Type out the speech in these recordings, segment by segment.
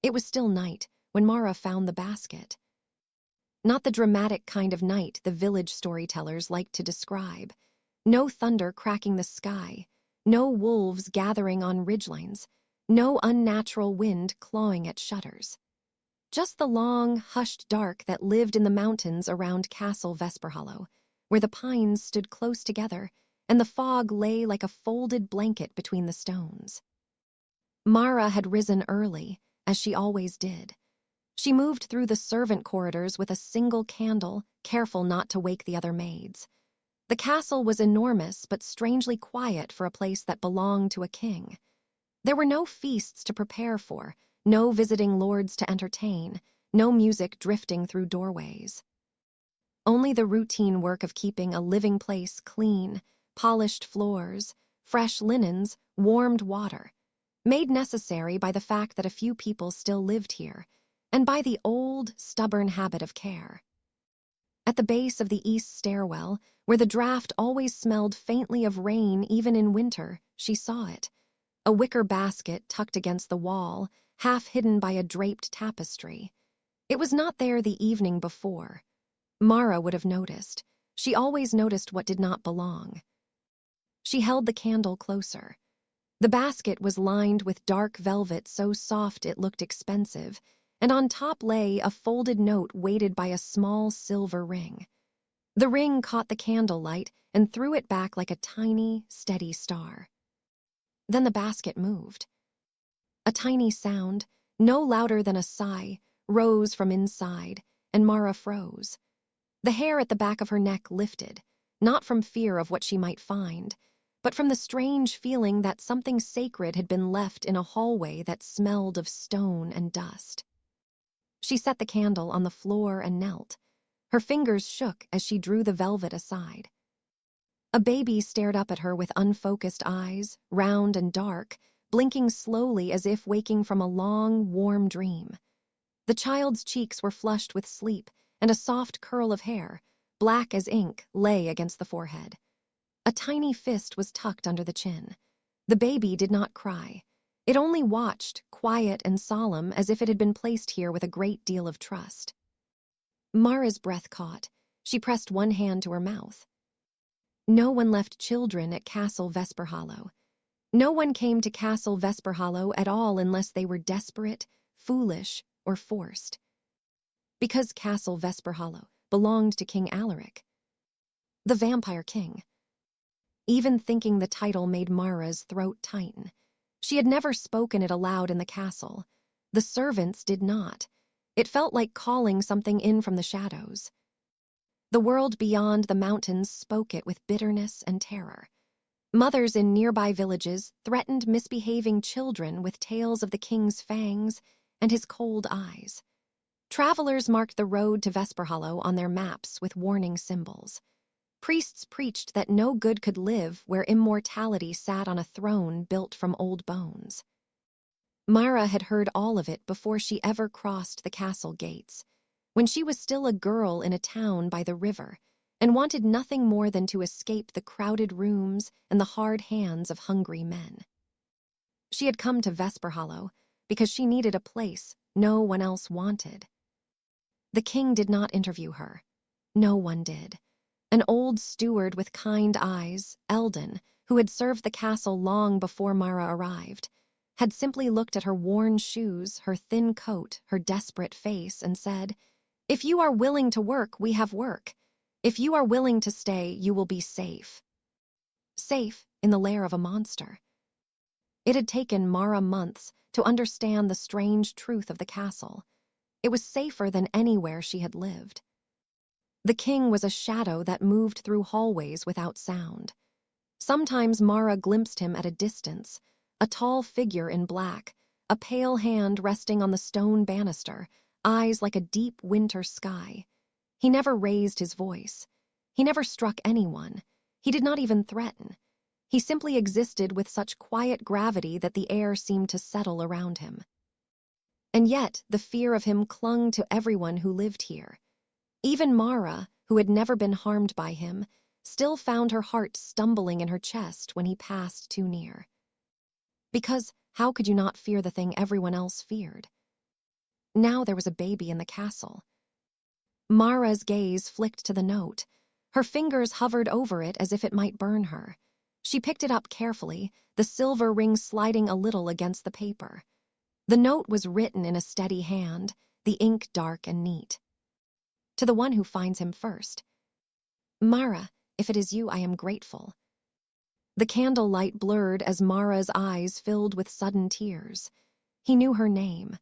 It was still night when Mara found the basket. Not the dramatic kind of night the village storytellers liked to describe. No thunder cracking the sky, no wolves gathering on ridgelines, no unnatural wind clawing at shutters. Just the long, hushed dark that lived in the mountains around Castle Vesperhollow, where the pines stood close together and the fog lay like a folded blanket between the stones. Mara had risen early, as she always did. She moved through the servant corridors with a single candle, careful not to wake the other maids. The castle was enormous but strangely quiet for a place that belonged to a king. There were no feasts to prepare for, no visiting lords to entertain, no music drifting through doorways. Only the routine work of keeping a living place clean, polished floors, fresh linens, warmed water, made necessary by the fact that a few people still lived here, and by the old, stubborn habit of care. At the base of the east stairwell, where the draft always smelled faintly of rain even in winter, she saw it. A wicker basket tucked against the wall, half hidden by a draped tapestry. It was not there the evening before. Mara would have noticed. She always noticed what did not belong. She held the candle closer. The basket was lined with dark velvet so soft it looked expensive, and on top lay a folded note weighted by a small silver ring. The ring caught the candlelight and threw it back like a tiny, steady star. Then the basket moved. A tiny sound, no louder than a sigh, rose from inside, and Mara froze. The hair at the back of her neck lifted, not from fear of what she might find, but from the strange feeling that something sacred had been left in a hallway that smelled of stone and dust. She set the candle on the floor and knelt. Her fingers shook as she drew the velvet aside. A baby stared up at her with unfocused eyes, round and dark, blinking slowly as if waking from a long, warm dream. The child's cheeks were flushed with sleep, and a soft curl of hair, black as ink, lay against the forehead. A tiny fist was tucked under the chin. The baby did not cry. It only watched, quiet and solemn, as if it had been placed here with a great deal of trust. Mara's breath caught. She pressed one hand to her mouth. No one left children at Castle Vesperhollow. No one came to Castle Vesperhollow at all unless they were desperate, foolish, or forced. Because Castle Vesperhollow belonged to King Alaric, the vampire king. Even thinking the title made Mara's throat tighten. She had never spoken it aloud in the castle. The servants did not. It felt like calling something in from the shadows. The world beyond the mountains spoke it with bitterness and terror. Mothers in nearby villages threatened misbehaving children with tales of the king's fangs and his cold eyes. Travelers marked the road to Vesperhollow on their maps with warning symbols. Priests preached that no good could live where immortality sat on a throne built from old bones. Mara had heard all of it before she ever crossed the castle gates, when she was still a girl in a town by the river and wanted nothing more than to escape the crowded rooms and the hard hands of hungry men. She had come to Vesperhollow because she needed a place no one else wanted. The king did not interview her. No one did. An old steward with kind eyes, Eldon, who had served the castle long before Mara arrived, had simply looked at her worn shoes, her thin coat, her desperate face, and said, "If you are willing to work, we have work. If you are willing to stay, you will be safe." Safe in the lair of a monster. It had taken Mara months to understand the strange truth of the castle. It was safer than anywhere she had lived. The king was a shadow that moved through hallways without sound. Sometimes Mara glimpsed him at a distance, a tall figure in black, a pale hand resting on the stone banister, eyes like a deep winter sky. He never raised his voice. He never struck anyone. He did not even threaten. He simply existed with such quiet gravity that the air seemed to settle around him. And yet the fear of him clung to everyone who lived here. Even Mara, who had never been harmed by him, still found her heart stumbling in her chest when he passed too near. Because how could you not fear the thing everyone else feared? Now there was a baby in the castle. Mara's gaze flicked to the note. Her fingers hovered over it as if it might burn her. She picked it up carefully, the silver ring sliding a little against the paper. The note was written in a steady hand, the ink dark and neat. To the one who finds him first. Mara, if it is you, I am grateful. The candlelight blurred as Mara's eyes filled with sudden tears. He knew her name.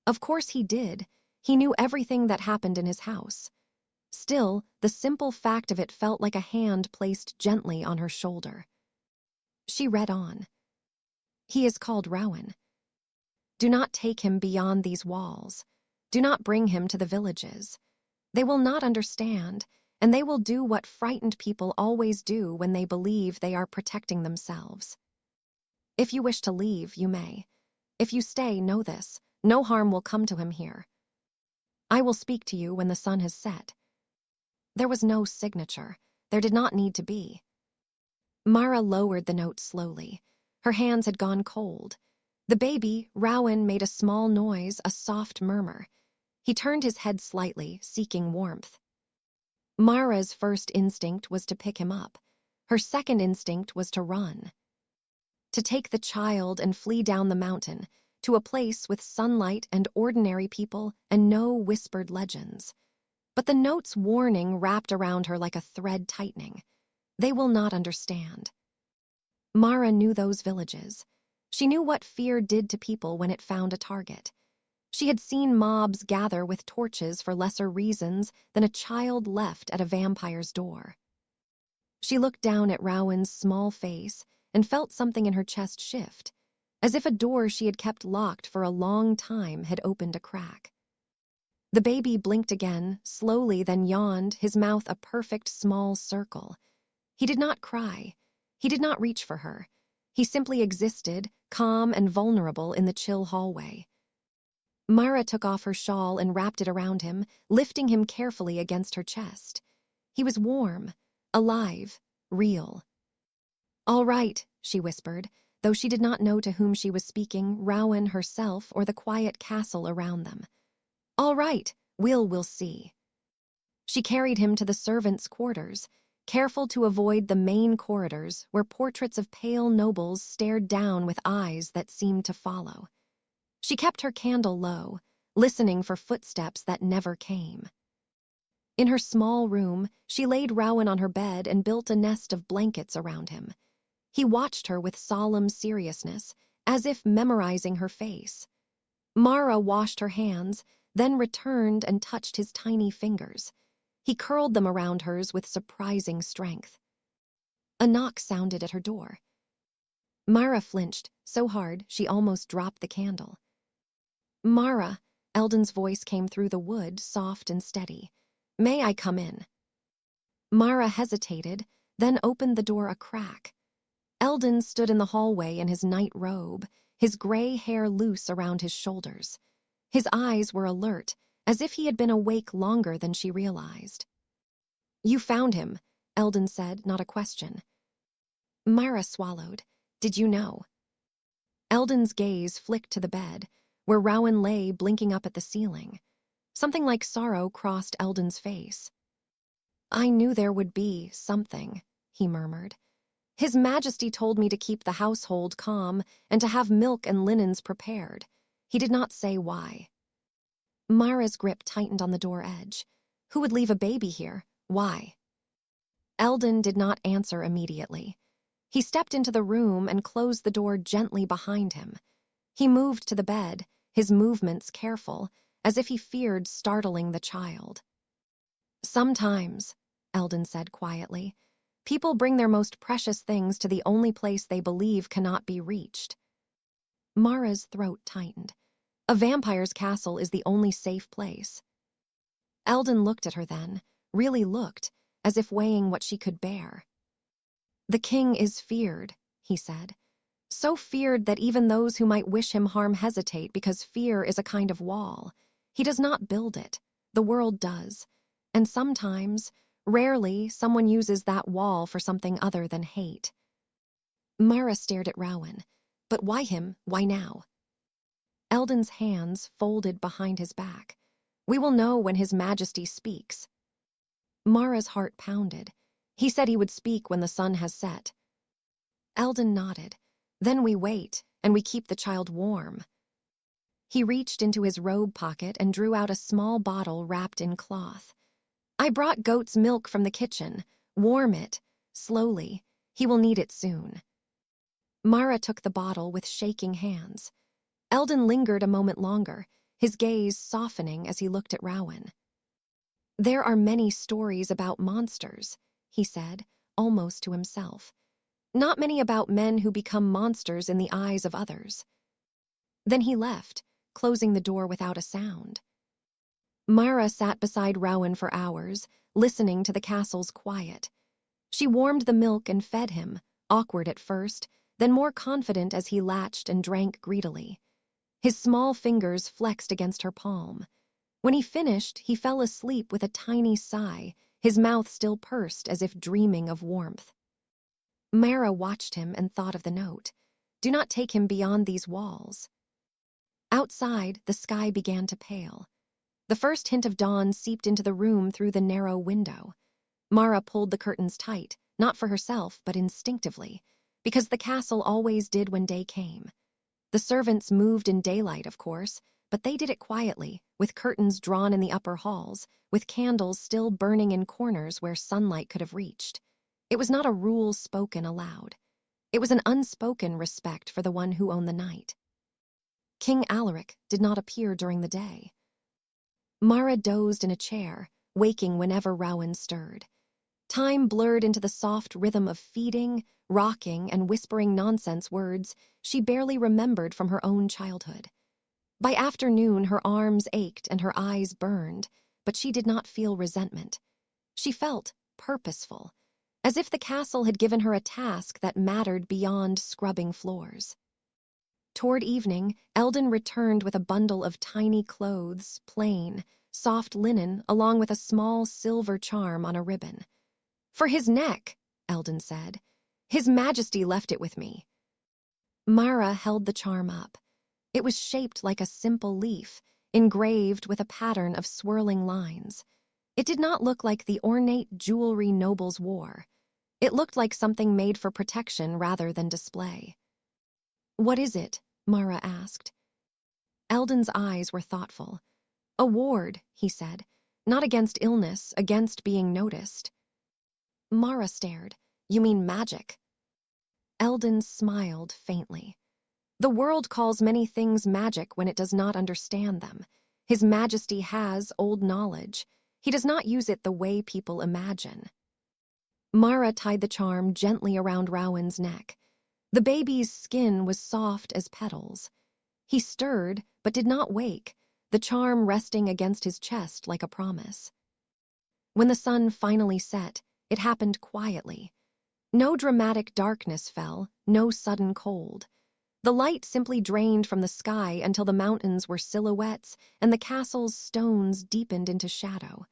Of course he did. He knew everything that happened in his house. Still, the simple fact of it felt like a hand placed gently on her shoulder. She read on. He is called Rowan. Do not take him beyond these walls. Do not bring him to the villages. They will not understand, and they will do what frightened people always do when they believe they are protecting themselves. If you wish to leave, you may. If you stay, know this, no harm will come to him here. I will speak to you when the sun has set. There was no signature. There did not need to be. Mara lowered the note slowly. Her hands had gone cold. The baby, Rowan, made a small noise, a soft murmur. He turned his head slightly, seeking warmth. Mara's first instinct was to pick him up. Her second instinct was to run. To take the child and flee down the mountain, to a place with sunlight and ordinary people and no whispered legends. But the note's warning wrapped around her like a thread tightening. They will not understand. Mara knew those villages. She knew what fear did to people when it found a target. She had seen mobs gather with torches for lesser reasons than a child left at a vampire's door. She looked down at Rowan's small face and felt something in her chest shift, as if a door she had kept locked for a long time had opened a crack. The baby blinked again, slowly, then yawned, his mouth a perfect small circle. He did not cry. He did not reach for her. He simply existed, calm and vulnerable in the chill hallway. Mara took off her shawl and wrapped it around him, lifting him carefully against her chest. He was warm, alive, real. All right, she whispered, though she did not know to whom she was speaking, Rowan herself or the quiet castle around them. All right, we'll see. She carried him to the servants' quarters, careful to avoid the main corridors where portraits of pale nobles stared down with eyes that seemed to follow. She kept her candle low, listening for footsteps that never came. In her small room, she laid Rowan on her bed and built a nest of blankets around him. He watched her with solemn seriousness, as if memorizing her face. Mara washed her hands, then returned and touched his tiny fingers. He curled them around hers with surprising strength. A knock sounded at her door. Mara flinched, so hard she almost dropped the candle. Mara, Eldon's voice came through the wood, soft and steady. May I come in? Mara hesitated, then opened the door a crack. Eldon stood in the hallway in his night robe, his gray hair loose around his shoulders. His eyes were alert, as if he had been awake longer than she realized. You found him, Eldon said, not a question. Mara swallowed. Did you know? Eldon's gaze flicked to the bed, where Rowan lay blinking up at the ceiling. Something like sorrow crossed Eldon's face. I knew there would be something, he murmured. His Majesty told me to keep the household calm and to have milk and linens prepared. He did not say why. Mara's grip tightened on the door edge. Who would leave a baby here? Why? Eldon did not answer immediately. He stepped into the room and closed the door gently behind him. He moved to the bed, his movements careful, as if he feared startling the child. Sometimes, Eldon said quietly, people bring their most precious things to the only place they believe cannot be reached. Mara's throat tightened. A vampire's castle is the only safe place. Eldon looked at her then, really looked, as if weighing what she could bear. The king is feared, he said. So feared that even those who might wish him harm hesitate because fear is a kind of wall. He does not build it. The world does. And sometimes, rarely, someone uses that wall for something other than hate. Mara stared at Rowan. But why him? Why now? Eldon's hands folded behind his back. "We will know when His Majesty speaks." Mara's heart pounded. "He said he would speak when the sun has set." Eldon nodded. "Then we wait, and we keep the child warm." He reached into his robe pocket and drew out a small bottle wrapped in cloth. "I brought goat's milk from the kitchen. Warm it, slowly. He will need it soon." Mara took the bottle with shaking hands. Eldon lingered a moment longer, his gaze softening as he looked at Rowan. "There are many stories about monsters," he said, almost to himself. "Not many about men who become monsters in the eyes of others." Then he left, closing the door without a sound. Mara sat beside Rowan for hours, listening to the castle's quiet. She warmed the milk and fed him, awkward at first, then more confident as he latched and drank greedily. His small fingers flexed against her palm. When he finished, he fell asleep with a tiny sigh, his mouth still pursed as if dreaming of warmth. Mara watched him and thought of the note. "Do not take him beyond these walls." Outside, the sky began to pale. The first hint of dawn seeped into the room through the narrow window. Mara pulled the curtains tight, not for herself, but instinctively, because the castle always did when day came. The servants moved in daylight, of course, but they did it quietly, with curtains drawn in the upper halls, with candles still burning in corners where sunlight could have reached. It was not a rule spoken aloud. It was an unspoken respect for the one who owned the night. King Alaric did not appear during the day. Mara dozed in a chair, waking whenever Rowan stirred. Time blurred into the soft rhythm of feeding, rocking, and whispering nonsense words she barely remembered from her own childhood. By afternoon, her arms ached and her eyes burned, but she did not feel resentment. She felt purposeful, as if the castle had given her a task that mattered beyond scrubbing floors. Toward evening, Eldon returned with a bundle of tiny clothes, plain, soft linen, along with a small silver charm on a ribbon. "For his neck," Eldon said. "His Majesty left it with me." Mara held the charm up. It was shaped like a simple leaf, engraved with a pattern of swirling lines. It did not look like the ornate jewelry nobles wore. It looked like something made for protection rather than display. "What is it?" Mara asked. Eldon's eyes were thoughtful. "A ward," he said. "Not against illness, against being noticed." Mara stared. "You mean magic?" Eldon smiled faintly. "The world calls many things magic when it does not understand them. His Majesty has old knowledge. He does not use it the way people imagine." Mara tied the charm gently around Rowan's neck. The baby's skin was soft as petals. He stirred, but did not wake, the charm resting against his chest like a promise. When the sun finally set, it happened quietly. No dramatic darkness fell, no sudden cold. The light simply drained from the sky until the mountains were silhouettes and the castle's stones deepened into shadow.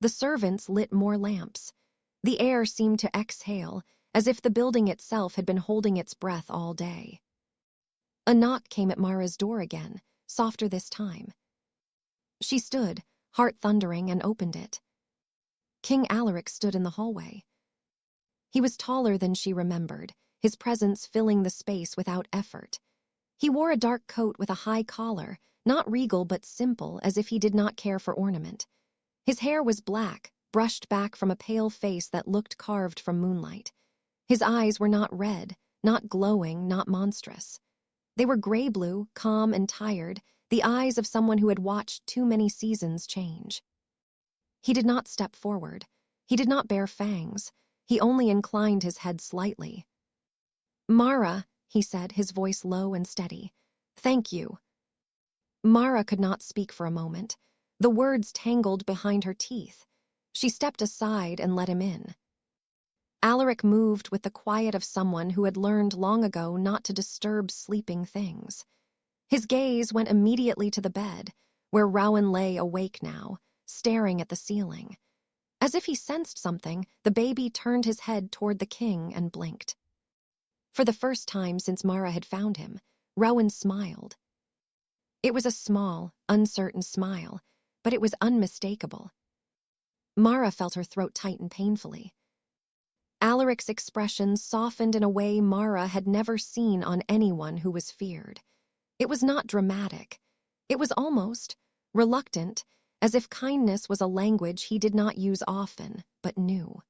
The servants lit more lamps. The air seemed to exhale, as if the building itself had been holding its breath all day. A knock came at Mara's door again, softer this time. She stood, heart thundering, and opened it. King Alaric stood in the hallway. He was taller than she remembered, his presence filling the space without effort. He wore a dark coat with a high collar, not regal but simple, as if he did not care for ornament. His hair was black, brushed back from a pale face that looked carved from moonlight. His eyes were not red, not glowing, not monstrous. They were gray-blue, calm and tired, the eyes of someone who had watched too many seasons change. He did not step forward. He did not bare fangs. He only inclined his head slightly. "Mara," he said, his voice low and steady. "Thank you." Mara could not speak for a moment. The words tangled behind her teeth. She stepped aside and let him in. Alaric moved with the quiet of someone who had learned long ago not to disturb sleeping things. His gaze went immediately to the bed, where Rowan lay awake now, staring at the ceiling. As if he sensed something, the baby turned his head toward the king and blinked. For the first time since Mara had found him, Rowan smiled. It was a small, uncertain smile, but it was unmistakable. Mara felt her throat tighten painfully. Alaric's expression softened in a way Mara had never seen on anyone who was feared. It was not dramatic. It was almost reluctant, as if kindness was a language he did not use often, but knew.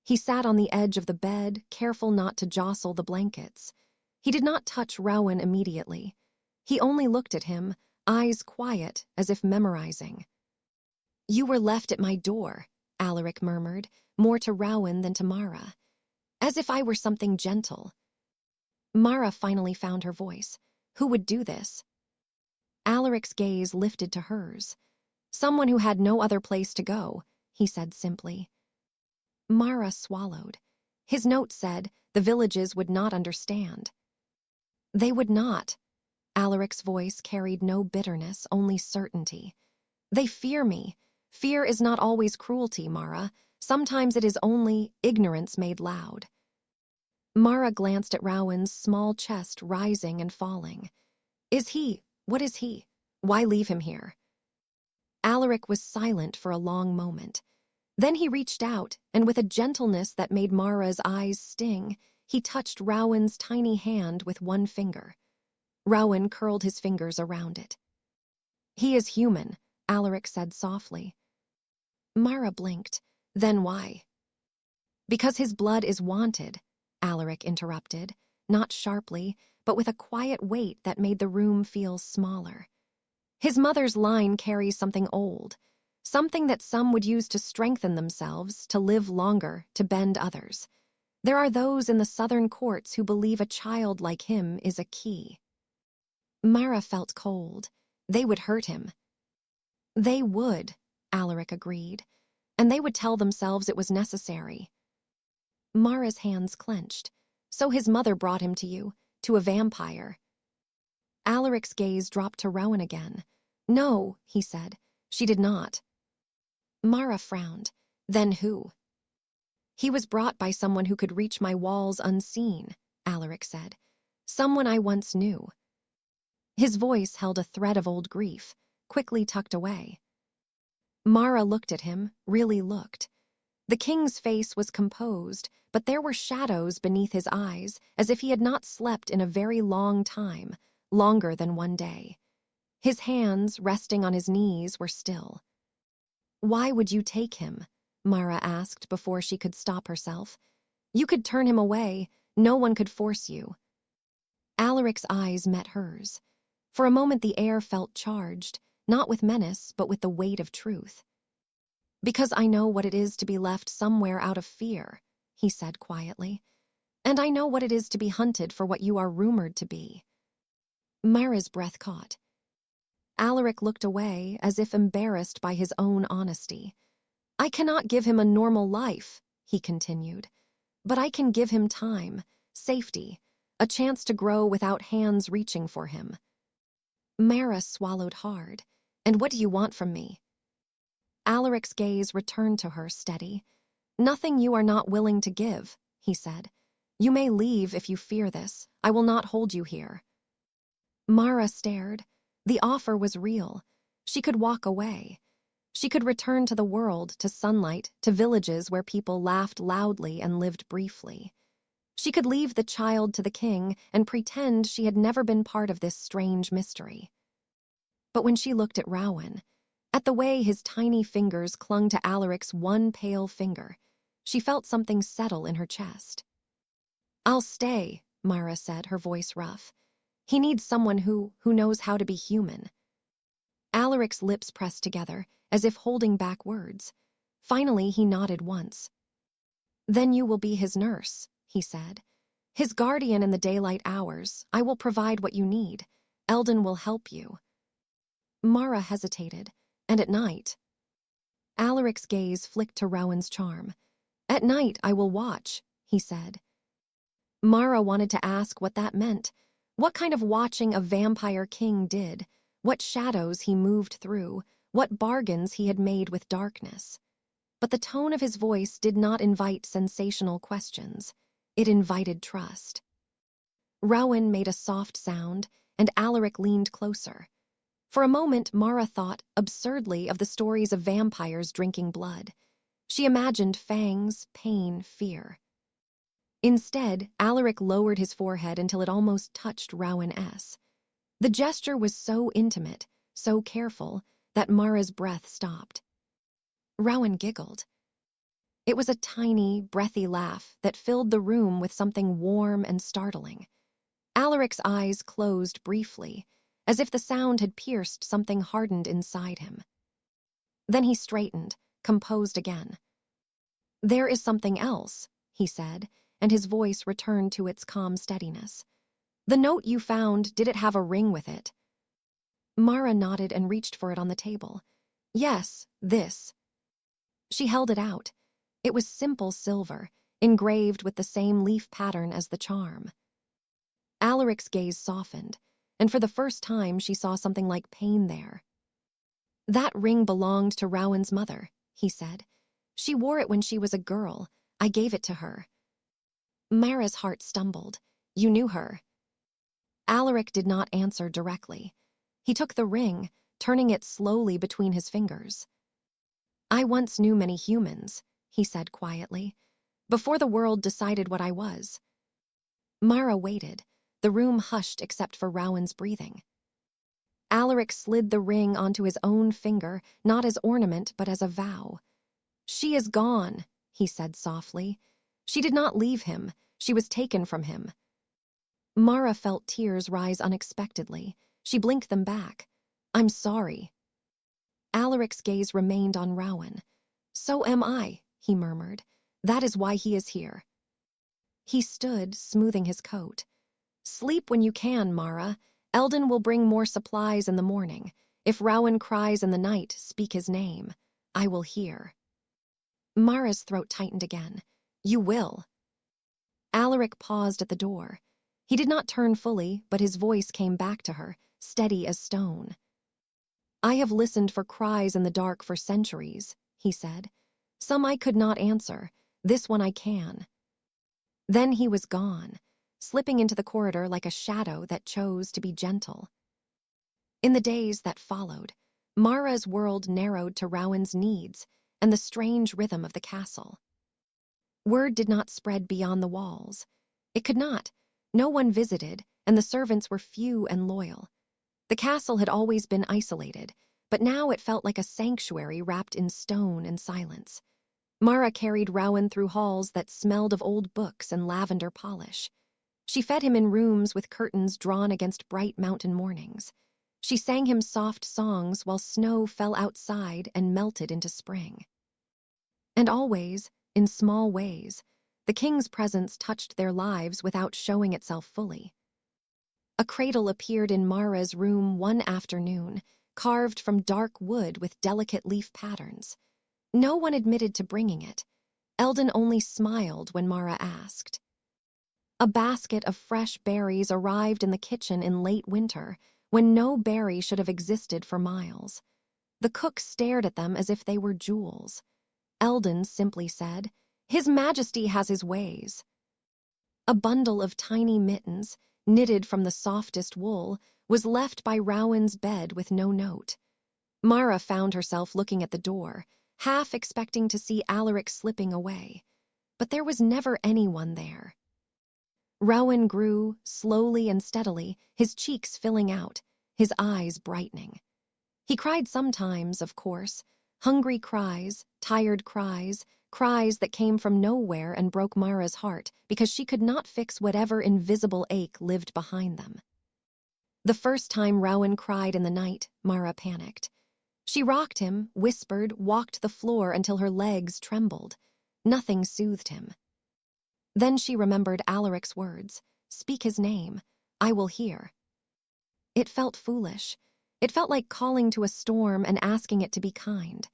He sat on the edge of the bed, careful not to jostle the blankets. He did not touch Rowan immediately. He only looked at him, eyes quiet, as if memorizing. "You were left at my door," Alaric murmured, more to Rowan than to Mara. "As if I were something gentle." Mara finally found her voice. Who would do this? Alaric's gaze lifted to hers. "Someone who had no other place to go," he said simply. Mara swallowed. His note said the villages would not understand. They would not. Alaric's voice carried no bitterness, only certainty. "They fear me. Fear is not always cruelty, Mara. Sometimes it is only ignorance made loud." Mara glanced at Rowan's small chest rising and falling. What is he? Why leave him here?" Alaric was silent for a long moment. Then he reached out, and with a gentleness that made Mara's eyes sting, he touched Rowan's tiny hand with one finger. Rowan curled his fingers around it. "He is human," Alaric said softly. Mara blinked. "Then why?" "Because his blood is wanted," Alaric interrupted, not sharply, but with a quiet weight that made the room feel smaller. "His mother's line carries something old, something that some would use to strengthen themselves, to live longer, to bend others. There are those in the southern courts who believe a child like him is a key." Mara felt cold. They would hurt him. "They would," Alaric agreed, "and they would tell themselves it was necessary." Mara's hands clenched. "So his mother brought him to you, to a vampire." Alaric's gaze dropped to Rowan again. "No," he said, "she did not." Mara frowned. "Then who?" "He was brought by someone who could reach my walls unseen," Alaric said. "Someone I once knew." His voice held a thread of old grief, quickly tucked away. Mara looked at him, really looked. The king's face was composed, but there were shadows beneath his eyes, as if he had not slept in a very long time, longer than one day. His hands, resting on his knees, were still. "Why would you take him?" Mara asked before she could stop herself. "You could turn him away. No one could force you." Alaric's eyes met hers. For a moment the air felt charged, not with menace, but with the weight of truth. "Because I know what it is to be left somewhere out of fear," he said quietly. "And I know what it is to be hunted for what you are rumored to be." Mara's breath caught. Alaric looked away, as if embarrassed by his own honesty. "I cannot give him a normal life," he continued, "but I can give him time, safety, a chance to grow without hands reaching for him." Mara swallowed hard. "And what do you want from me?" Alaric's gaze returned to her, steady. "Nothing you are not willing to give," he said. "You may leave if you fear this. I will not hold you here." Mara stared. The offer was real. She could walk away. She could return to the world, to sunlight, to villages where people laughed loudly and lived briefly. She could leave the child to the king and pretend she had never been part of this strange mystery. But when she looked at Rowan, at the way his tiny fingers clung to Alaric's one pale finger, she felt something settle in her chest. "I'll stay," Mara said, her voice rough. "He needs someone who knows how to be human." Alaric's lips pressed together, as if holding back words. Finally, he nodded once. "Then you will be his nurse," he said. "His guardian in the daylight hours. I will provide what you need. Eldon will help you." Mara hesitated. "And at night?" Alaric's gaze flicked to Rowan's charm. "At night I will watch," he said. Mara wanted to ask what that meant, what kind of watching a vampire king did, what shadows he moved through, what bargains he had made with darkness. But the tone of his voice did not invite sensational questions. It invited trust. Rowan made a soft sound, and Alaric leaned closer. For a moment, Mara thought absurdly of the stories of vampires drinking blood. She imagined fangs, pain, fear. Instead, Alaric lowered his forehead until it almost touched Rowan. The gesture was so intimate, so careful, that Mara's breath stopped. Rowan giggled. It was a tiny, breathy laugh that filled the room with something warm and startling. Alaric's eyes closed briefly, as if the sound had pierced something hardened inside him. Then he straightened, composed again. "There is something else," he said, and his voice returned to its calm steadiness. "The note you found, did it have a ring with it?" Mara nodded and reached for it on the table. "Yes, this." She held it out. It was simple silver, engraved with the same leaf pattern as the charm. Alaric's gaze softened, and for the first time she saw something like pain there. "That ring belonged to Rowan's mother," he said. "She wore it when she was a girl. I gave it to her." Mara's heart stumbled. "You knew her?" Alaric did not answer directly. He took the ring, turning it slowly between his fingers. "I once knew many humans," he said quietly, "before the world decided what I was." Mara waited. The room hushed except for Rowan's breathing. Alaric slid the ring onto his own finger, not as ornament but as a vow. "She is gone," he said softly. "She did not leave him. She was taken from him." Mara felt tears rise unexpectedly. She blinked them back. "I'm sorry." Alaric's gaze remained on Rowan. "So am I," he murmured. "That is why he is here." He stood, smoothing his coat. "Sleep when you can, Mara. Eldon will bring more supplies in the morning. If Rowan cries in the night, speak his name. I will hear." Mara's throat tightened again. "You will." Alaric paused at the door. He did not turn fully, but his voice came back to her, steady as stone. "I have listened for cries in the dark for centuries," he said. "Some I could not answer. This one I can." Then he was gone, slipping into the corridor like a shadow that chose to be gentle. In the days that followed, Mara's world narrowed to Rowan's needs and the strange rhythm of the castle. Word did not spread beyond the walls. It could not. No one visited, and the servants were few and loyal. The castle had always been isolated, but now it felt like a sanctuary wrapped in stone and silence. Mara carried Rowan through halls that smelled of old books and lavender polish. She fed him in rooms with curtains drawn against bright mountain mornings. She sang him soft songs while snow fell outside and melted into spring. And always, in small ways, the king's presence touched their lives without showing itself fully. A cradle appeared in Mara's room one afternoon, carved from dark wood with delicate leaf patterns. No one admitted to bringing it. Eldon only smiled when Mara asked. A basket of fresh berries arrived in the kitchen in late winter, when no berry should have existed for miles. The cook stared at them as if they were jewels. Eldon simply said, "His Majesty has his ways." A bundle of tiny mittens, knitted from the softest wool, was left by Rowan's bed with no note. Mara found herself looking at the door, half expecting to see Alaric slipping away. But there was never anyone there. Rowan grew, slowly and steadily, his cheeks filling out, his eyes brightening. He cried sometimes, of course, hungry cries, tired cries, cries that came from nowhere and broke Mara's heart because she could not fix whatever invisible ache lived behind them. The first time Rowan cried in the night, Mara panicked. She rocked him, whispered, walked the floor until her legs trembled. Nothing soothed him. Then she remembered Alaric's words, "Speak his name. I will hear." It felt foolish. It felt like calling to a storm and asking it to be kind.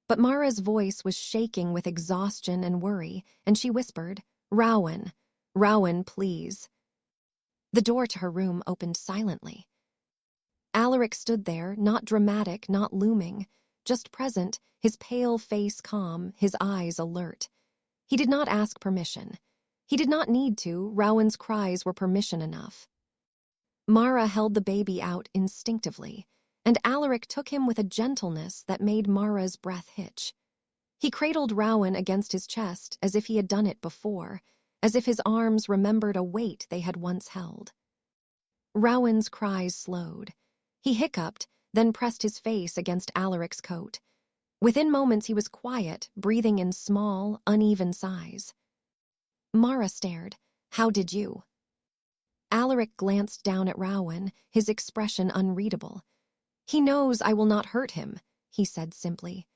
But Mara's voice was shaking with exhaustion and worry, and she whispered, "Rowan, Rowan, please." The door to her room opened silently. Alaric stood there, not dramatic, not looming, just present, his pale face calm, his eyes alert. He did not ask permission. He did not need to. Rowan's cries were permission enough. Mara held the baby out instinctively. and Alaric took him with a gentleness that made Mara's breath hitch. He cradled Rowan against his chest as if he had done it before, as if his arms remembered a weight they had once held. Rowan's cries slowed. He hiccuped, then pressed his face against Alaric's coat. Within moments he was quiet, breathing in small, uneven sighs. Mara stared. "How did you?" Alaric glanced down at Rowan, his expression unreadable. "He knows I will not hurt him," he said simply.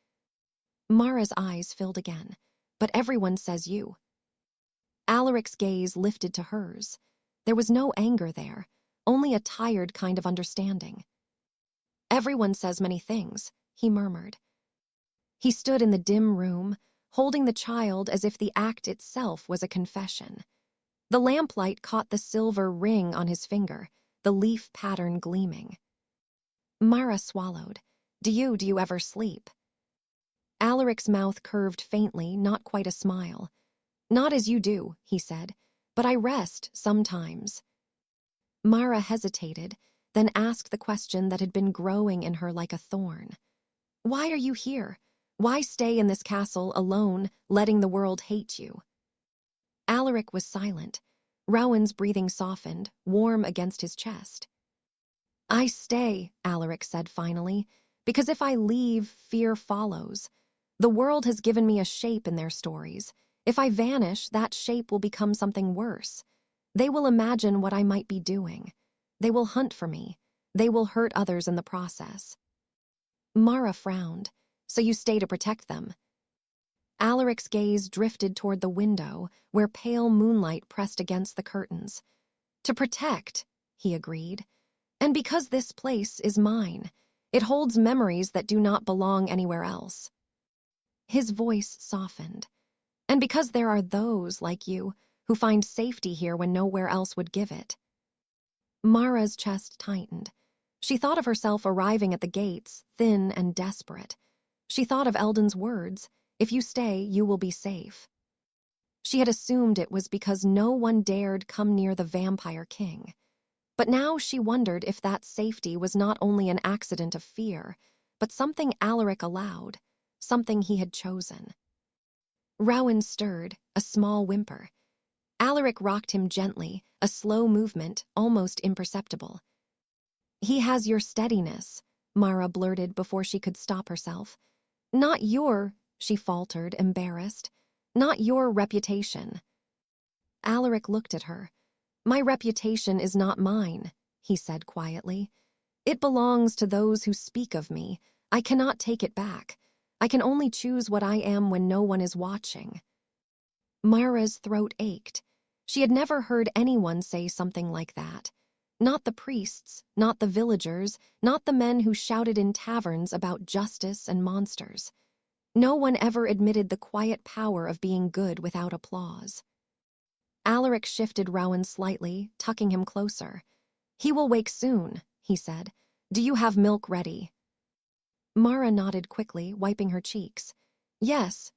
Mara's eyes filled again. "But everyone says you." Alaric's gaze lifted to hers. There was no anger there, only a tired kind of understanding. "Everyone says many things," he murmured. He stood in the dim room, holding the child as if the act itself was a confession. The lamplight caught the silver ring on his finger, the leaf pattern gleaming. Mara swallowed. Do you ever sleep?" Alaric's mouth curved faintly, not quite a smile. "Not as you do," he said, "but I rest sometimes." Mara hesitated, then asked the question that had been growing in her like a thorn. "Why are you here? Why stay in this castle alone, letting the world hate you?" Alaric was silent. Rowan's breathing softened, warm against his chest. "I stay," Alaric said finally, "because if I leave, fear follows. The world has given me a shape in their stories. If I vanish, that shape will become something worse. They will imagine what I might be doing. They will hunt for me. They will hurt others in the process." Mara frowned. "So you stay to protect them?" Alaric's gaze drifted toward the window, where pale moonlight pressed against the curtains. "To protect," he agreed. "And because this place is mine, it holds memories that do not belong anywhere else." His voice softened. "And because there are those, like you, who find safety here when nowhere else would give it." Mara's chest tightened. She thought of herself arriving at the gates, thin and desperate. She thought of Eldon's words, "If you stay, you will be safe." She had assumed it was because no one dared come near the vampire king. But now she wondered if that safety was not only an accident of fear, but something Alaric allowed, something he had chosen. Rowan stirred, a small whimper. Alaric rocked him gently, a slow movement, almost imperceptible. "He has your steadiness," Mara blurted before she could stop herself. "Not your," she faltered, embarrassed, "not your reputation." Alaric looked at her. "My reputation is not mine," he said quietly. "It belongs to those who speak of me. I cannot take it back. I can only choose what I am when no one is watching." Mara's throat ached. She had never heard anyone say something like that. Not the priests, not the villagers, not the men who shouted in taverns about justice and monsters. No one ever admitted the quiet power of being good without applause. Alaric shifted Rowan slightly, tucking him closer. "He will wake soon," he said. "Do you have milk ready?" Mara nodded quickly, wiping her cheeks. Yes,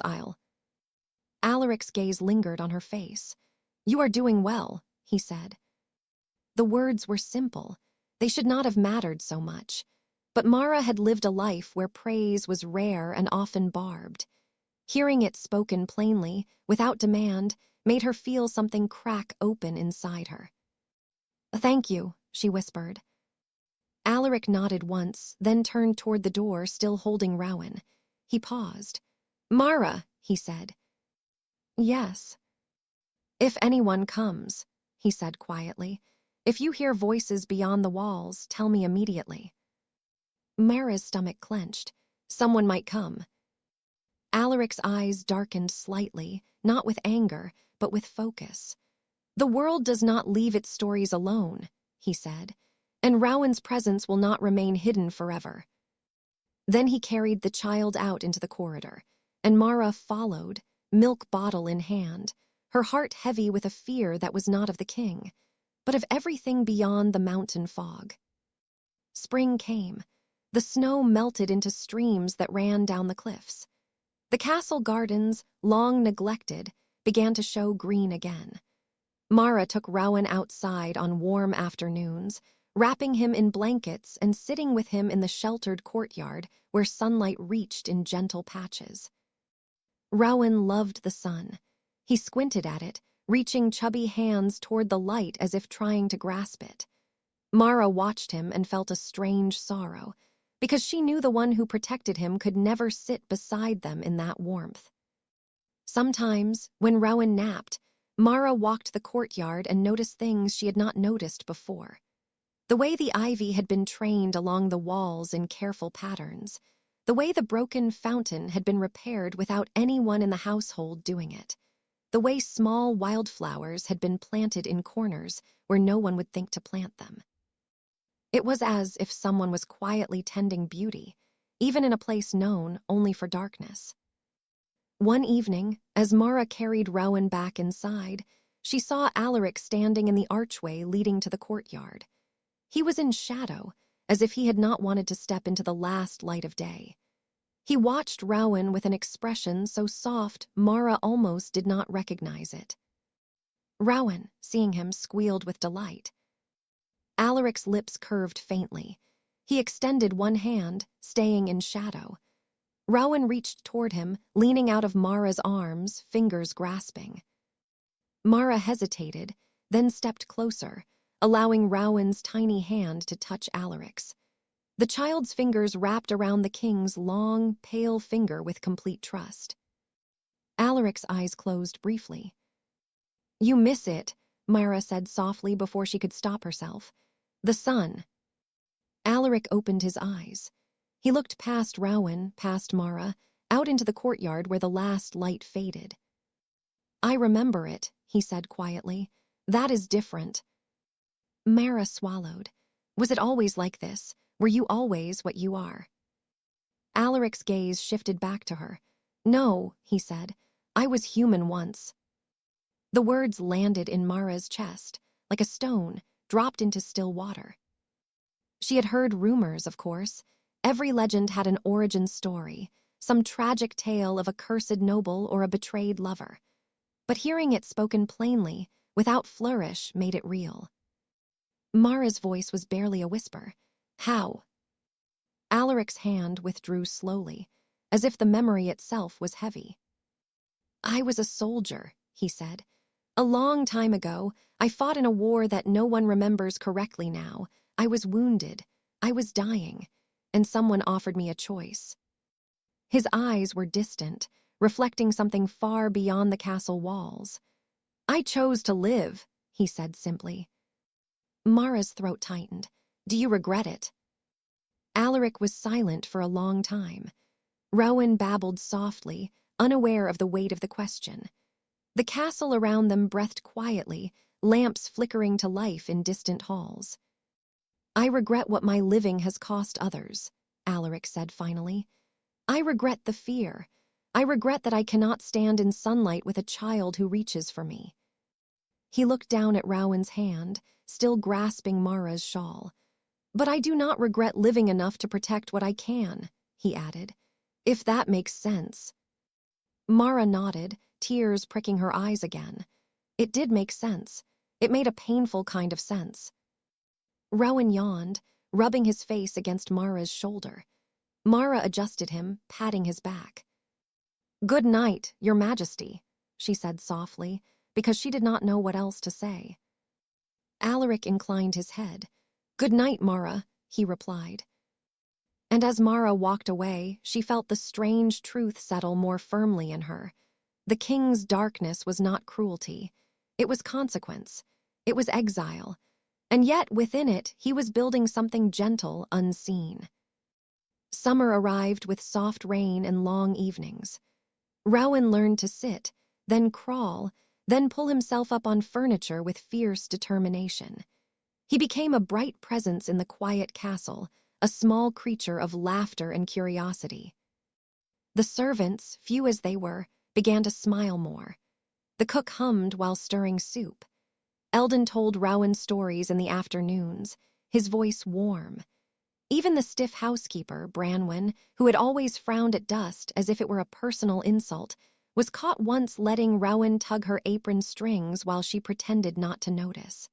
I'll." Alaric's gaze lingered on her face. "You are doing well," he said. The words were simple. They should not have mattered so much. But Mara had lived a life where praise was rare and often barbed. Hearing it spoken plainly, without demand, made her feel something crack open inside her. "Thank you," she whispered. Alaric nodded once, then turned toward the door, still holding Rowan. He paused. "Mara," he said. "Yes." "If anyone comes," he said quietly, "if you hear voices beyond the walls, tell me immediately." Mara's stomach clenched. Someone might come. Alaric's eyes darkened slightly, not with anger, but with focus. "The world does not leave its stories alone," he said, "and Rowan's presence will not remain hidden forever." Then he carried the child out into the corridor, and Mara followed, milk bottle in hand, her heart heavy with a fear that was not of the king, but of everything beyond the mountain fog. Spring came. The snow melted into streams that ran down the cliffs. The castle gardens, long neglected, began to show green again. Mara took Rowan outside on warm afternoons, wrapping him in blankets and sitting with him in the sheltered courtyard where sunlight reached in gentle patches. Rowan loved the sun. He squinted at it, reaching chubby hands toward the light as if trying to grasp it. Mara watched him and felt a strange sorrow, because she knew the one who protected him could never sit beside them in that warmth. Sometimes, when Rowan napped, Mara walked the courtyard and noticed things she had not noticed before. The way the ivy had been trained along the walls in careful patterns, the way the broken fountain had been repaired without anyone in the household doing it, the way small wildflowers had been planted in corners where no one would think to plant them. It was as if someone was quietly tending beauty, even in a place known only for darkness. One evening, as Mara carried Rowan back inside, she saw Alaric standing in the archway leading to the courtyard. He was in shadow, as if he had not wanted to step into the last light of day. He watched Rowan with an expression so soft Mara almost did not recognize it. Rowan, seeing him, squealed with delight. Alaric's lips curved faintly. He extended one hand, staying in shadow. Rowan reached toward him, leaning out of Mara's arms, fingers grasping. Mara hesitated, then stepped closer, allowing Rowan's tiny hand to touch Alaric's. The child's fingers wrapped around the king's long, pale finger with complete trust. Alaric's eyes closed briefly. "You miss it," Mara said softly before she could stop herself. "The sun." Alaric opened his eyes. He looked past Rowan, past Mara, out into the courtyard where the last light faded. "I remember it," he said quietly. "That is different." Mara swallowed. "Was it always like this? Were you always what you are?" Alaric's gaze shifted back to her. "No," he said. "I was human once." The words landed in Mara's chest, like a stone, dropped into still water. She had heard rumors, of course. Every legend had an origin story, some tragic tale of a cursed noble or a betrayed lover. But hearing it spoken plainly, without flourish, made it real. Mara's voice was barely a whisper. "How?" Alaric's hand withdrew slowly, as if the memory itself was heavy. "I was a soldier," he said. "A long time ago, I fought in a war that no one remembers correctly now. I was wounded. I was dying. And someone offered me a choice." His eyes were distant, reflecting something far beyond the castle walls. "I chose to live," he said simply. Mara's throat tightened. "Do you regret it?" Alaric was silent for a long time. Rowan babbled softly, unaware of the weight of the question. The castle around them breathed quietly, lamps flickering to life in distant halls. "I regret what my living has cost others," Alaric said finally. "I regret the fear. I regret that I cannot stand in sunlight with a child who reaches for me." He looked down at Rowan's hand, still grasping Mara's shawl. "But I do not regret living enough to protect what I can," he added. "If that makes sense." Mara nodded, tears pricking her eyes again. It did make sense. It made a painful kind of sense. Rowan yawned, rubbing his face against Mara's shoulder. Mara adjusted him, patting his back. "Good night, Your Majesty," she said softly, because she did not know what else to say. Alaric inclined his head. "Good night, Mara," he replied. And as Mara walked away, she felt the strange truth settle more firmly in her. The king's darkness was not cruelty. It was consequence. It was exile. And yet, within it, he was building something gentle, unseen. Summer arrived with soft rain and long evenings. Rowan learned to sit, then crawl, then pull himself up on furniture with fierce determination. He became a bright presence in the quiet castle, a small creature of laughter and curiosity. The servants, few as they were, began to smile more. The cook hummed while stirring soup. Eldon told Rowan stories in the afternoons, his voice warm. Even the stiff housekeeper, Branwen, who had always frowned at dust as if it were a personal insult, was caught once letting Rowan tug her apron strings while she pretended not to notice.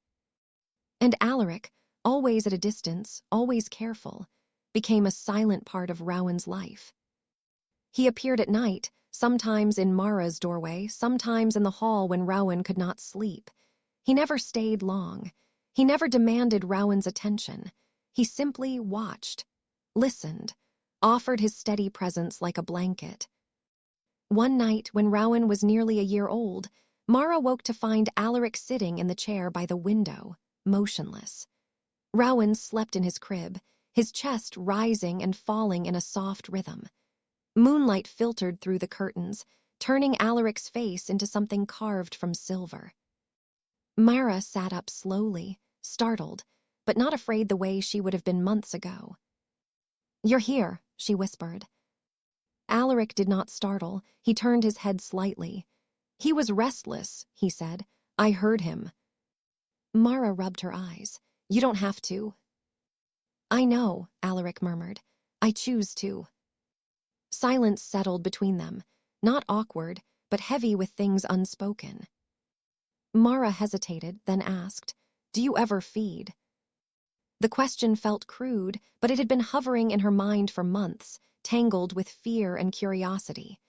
And Alaric, always at a distance, always careful, became a silent part of Rowan's life. He appeared at night, sometimes in Mara's doorway, sometimes in the hall when Rowan could not sleep. He never stayed long. He never demanded Rowan's attention. He simply watched, listened, offered his steady presence like a blanket. One night, when Rowan was nearly a year old, Mara woke to find Alaric sitting in the chair by the window, motionless. Rowan slept in his crib, his chest rising and falling in a soft rhythm. Moonlight filtered through the curtains, turning Alaric's face into something carved from silver. Mara sat up slowly, startled, but not afraid the way she would have been months ago. "You're here," she whispered. Alaric did not startle. He turned his head slightly. "He was restless," he said. "I heard him." Mara rubbed her eyes. "You don't have to." "I know," Alaric murmured. "I choose to." Silence settled between them, not awkward, but heavy with things unspoken. Mara hesitated, then asked, "Do you ever feed?" The question felt crude, but it had been hovering in her mind for months, tangled with fear and curiosity.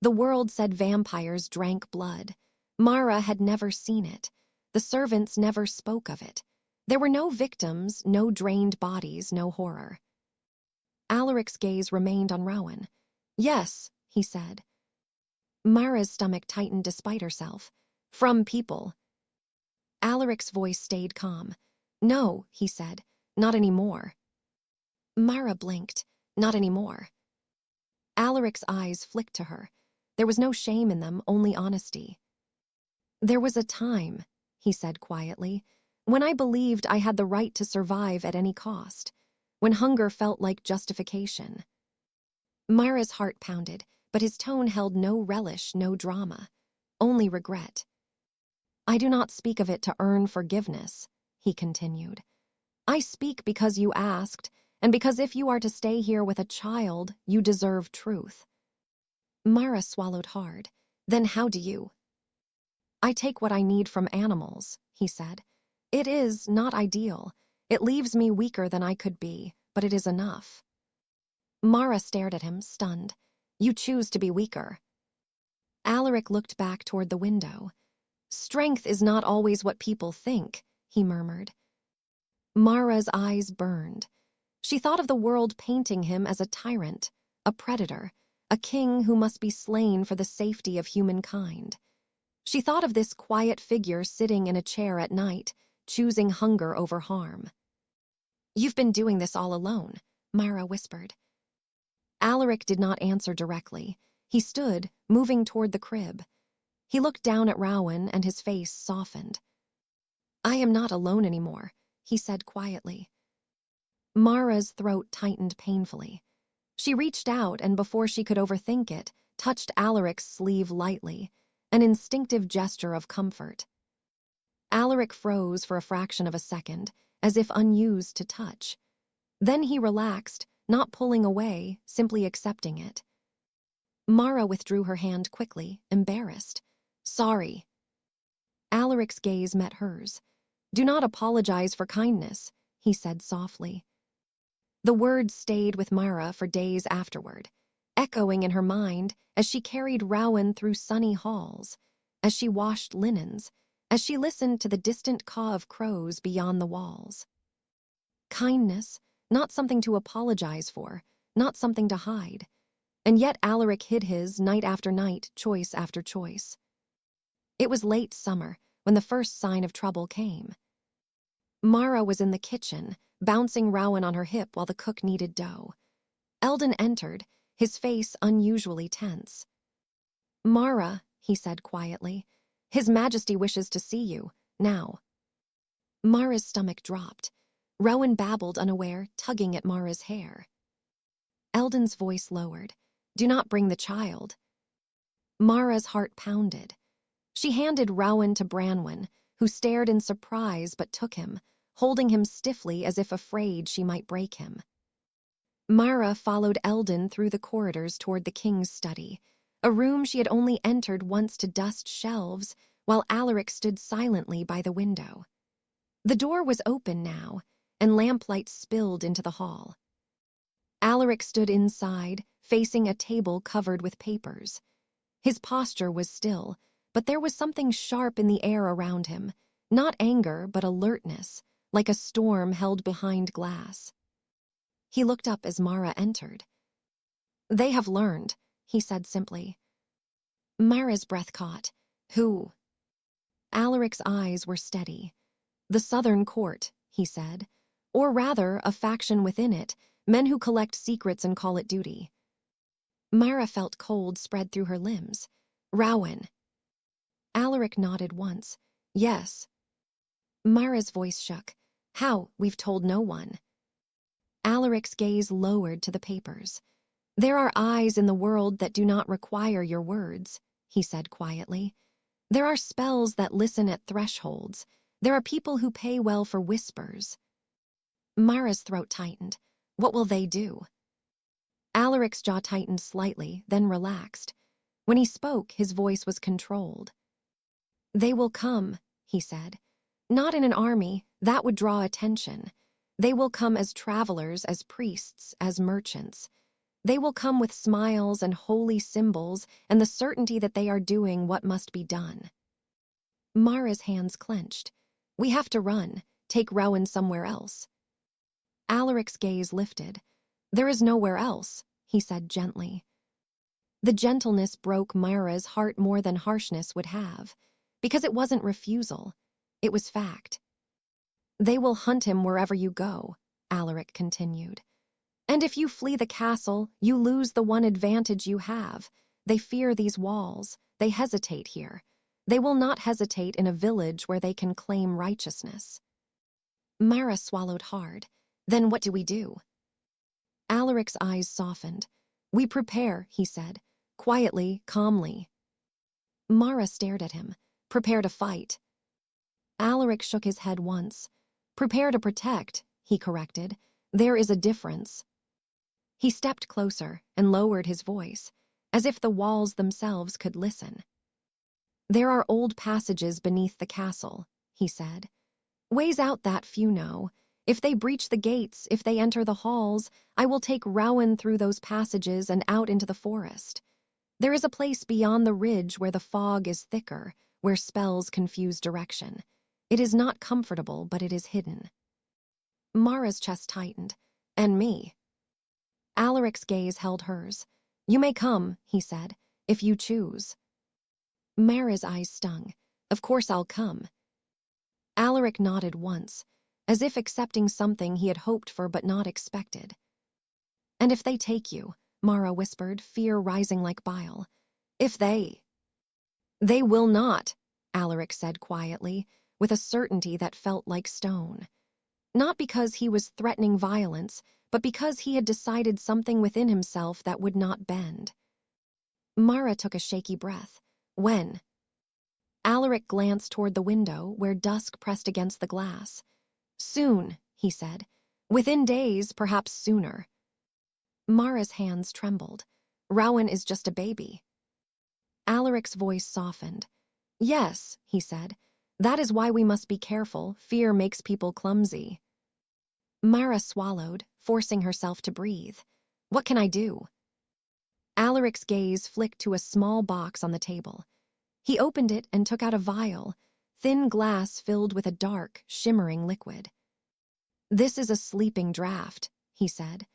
The world said vampires drank blood. Mara had never seen it. The servants never spoke of it. There were no victims, no drained bodies, no horror. Alaric's gaze remained on Rowan. "Yes," he said. Mara's stomach tightened despite herself. "From people." Alaric's voice stayed calm. "No," he said, "not anymore." Mara blinked. "Not anymore." Alaric's eyes flicked to her. There was no shame in them, only honesty. "There was a time," he said quietly, "when I believed I had the right to survive at any cost, when hunger felt like justification." Mara's heart pounded, but his tone held no relish, no drama, only regret. "I do not speak of it to earn forgiveness," he continued. "I speak because you asked, and because if you are to stay here with a child, you deserve truth." Mara swallowed hard. "Then how do you?" "I take what I need from animals," he said. "It is not ideal. It leaves me weaker than I could be, but it is enough." Mara stared at him, stunned. "You choose to be weaker." Alaric looked back toward the window. "Strength is not always what people think," he murmured. Mara's eyes burned. She thought of the world painting him as a tyrant, a predator, a king who must be slain for the safety of humankind. She thought of this quiet figure sitting in a chair at night, choosing hunger over harm. "You've been doing this all alone," Mara whispered. Alaric did not answer directly. He stood, moving toward the crib. He looked down at Rowan and his face softened. "I am not alone anymore," he said quietly. Mara's throat tightened painfully. She reached out and before she could overthink it, touched Alaric's sleeve lightly, an instinctive gesture of comfort. Alaric froze for a fraction of a second, as if unused to touch. Then he relaxed, not pulling away, simply accepting it. Mara withdrew her hand quickly, embarrassed. "Sorry." Alaric's gaze met hers. "Do not apologize for kindness," he said softly. The words stayed with Mara for days afterward, echoing in her mind as she carried Rowan through sunny halls, as she washed linens, as she listened to the distant caw of crows beyond the walls. Kindness, not something to apologize for, not something to hide. And yet Alaric hid his night after night, choice after choice. It was late summer when the first sign of trouble came. Mara was in the kitchen, bouncing Rowan on her hip while the cook kneaded dough. Eldon entered, his face unusually tense. "Mara," he said quietly, "His Majesty wishes to see you, now." Mara's stomach dropped. Rowan babbled unaware, tugging at Mara's hair. Eldon's voice lowered. "Do not bring the child." Mara's heart pounded. She handed Rowan to Branwen, who stared in surprise but took him, holding him stiffly as if afraid she might break him. Mara followed Eldon through the corridors toward the king's study, a room she had only entered once to dust shelves, while Alaric stood silently by the window. The door was open now, and lamplight spilled into the hall. Alaric stood inside, facing a table covered with papers. His posture was still, but there was something sharp in the air around him, not anger but alertness, like a storm held behind glass. He looked up as Mara entered. "They have learned," he said simply. Mara's breath caught. "Who?" Alaric's eyes were steady. "The Southern Court," he said. "Or rather, a faction within it, men who collect secrets and call it duty." Mara felt cold spread through her limbs. "Rowan." Alaric nodded once. "Yes." Mara's voice shook. "How? We've told no one." Alaric's gaze lowered to the papers. "There are eyes in the world that do not require your words," he said quietly. "There are spells that listen at thresholds. There are people who pay well for whispers." Mara's throat tightened. "What will they do?" Alaric's jaw tightened slightly, then relaxed. When he spoke, his voice was controlled. "They will come," he said. "Not in an army, that would draw attention. They will come as travelers, as priests, as merchants. They will come with smiles and holy symbols and the certainty that they are doing what must be done." Mara's hands clenched. "We have to run, take Rowan somewhere else." Alaric's gaze lifted. "There is nowhere else," he said gently. The gentleness broke Mara's heart more than harshness would have, because it wasn't refusal. It was fact. "They will hunt him wherever you go," Alaric continued. "And if you flee the castle, you lose the one advantage you have. They fear these walls. They hesitate here. They will not hesitate in a village where they can claim righteousness." Mara swallowed hard. "Then what do we do?" Alaric's eyes softened. "We prepare," he said, quietly, calmly. Mara stared at him. "Prepare to fight." Alaric shook his head once. "Prepare to protect," he corrected. "There is a difference." He stepped closer and lowered his voice, as if the walls themselves could listen. "There are old passages beneath the castle," he said. "Ways out that few know. If they breach the gates, if they enter the halls, I will take Rowan through those passages and out into the forest. There is a place beyond the ridge where the fog is thicker, where spells confuse direction. It is not comfortable, but it is hidden." Mara's chest tightened. "And me?" Alaric's gaze held hers. "You may come," he said, "if you choose." Mara's eyes stung. "Of course I'll come." Alaric nodded once, as if accepting something he had hoped for but not expected. "And if they take you," Mara whispered, fear rising like bile. "If they—" "They will not," Alaric said quietly, with a certainty that felt like stone. Not because he was threatening violence, but because he had decided something within himself that would not bend. Mara took a shaky breath. "When?" Alaric glanced toward the window, where dusk pressed against the glass. "Soon," he said. "Within days, perhaps sooner." Mara's hands trembled. "Rowan is just a baby." Alaric's voice softened. "Yes," he said. "That is why we must be careful. Fear makes people clumsy." Mara swallowed, forcing herself to breathe. "What can I do?" Alaric's gaze flicked to a small box on the table. He opened it and took out a vial, thin glass filled with a dark, shimmering liquid. "This is a sleeping draught," he said.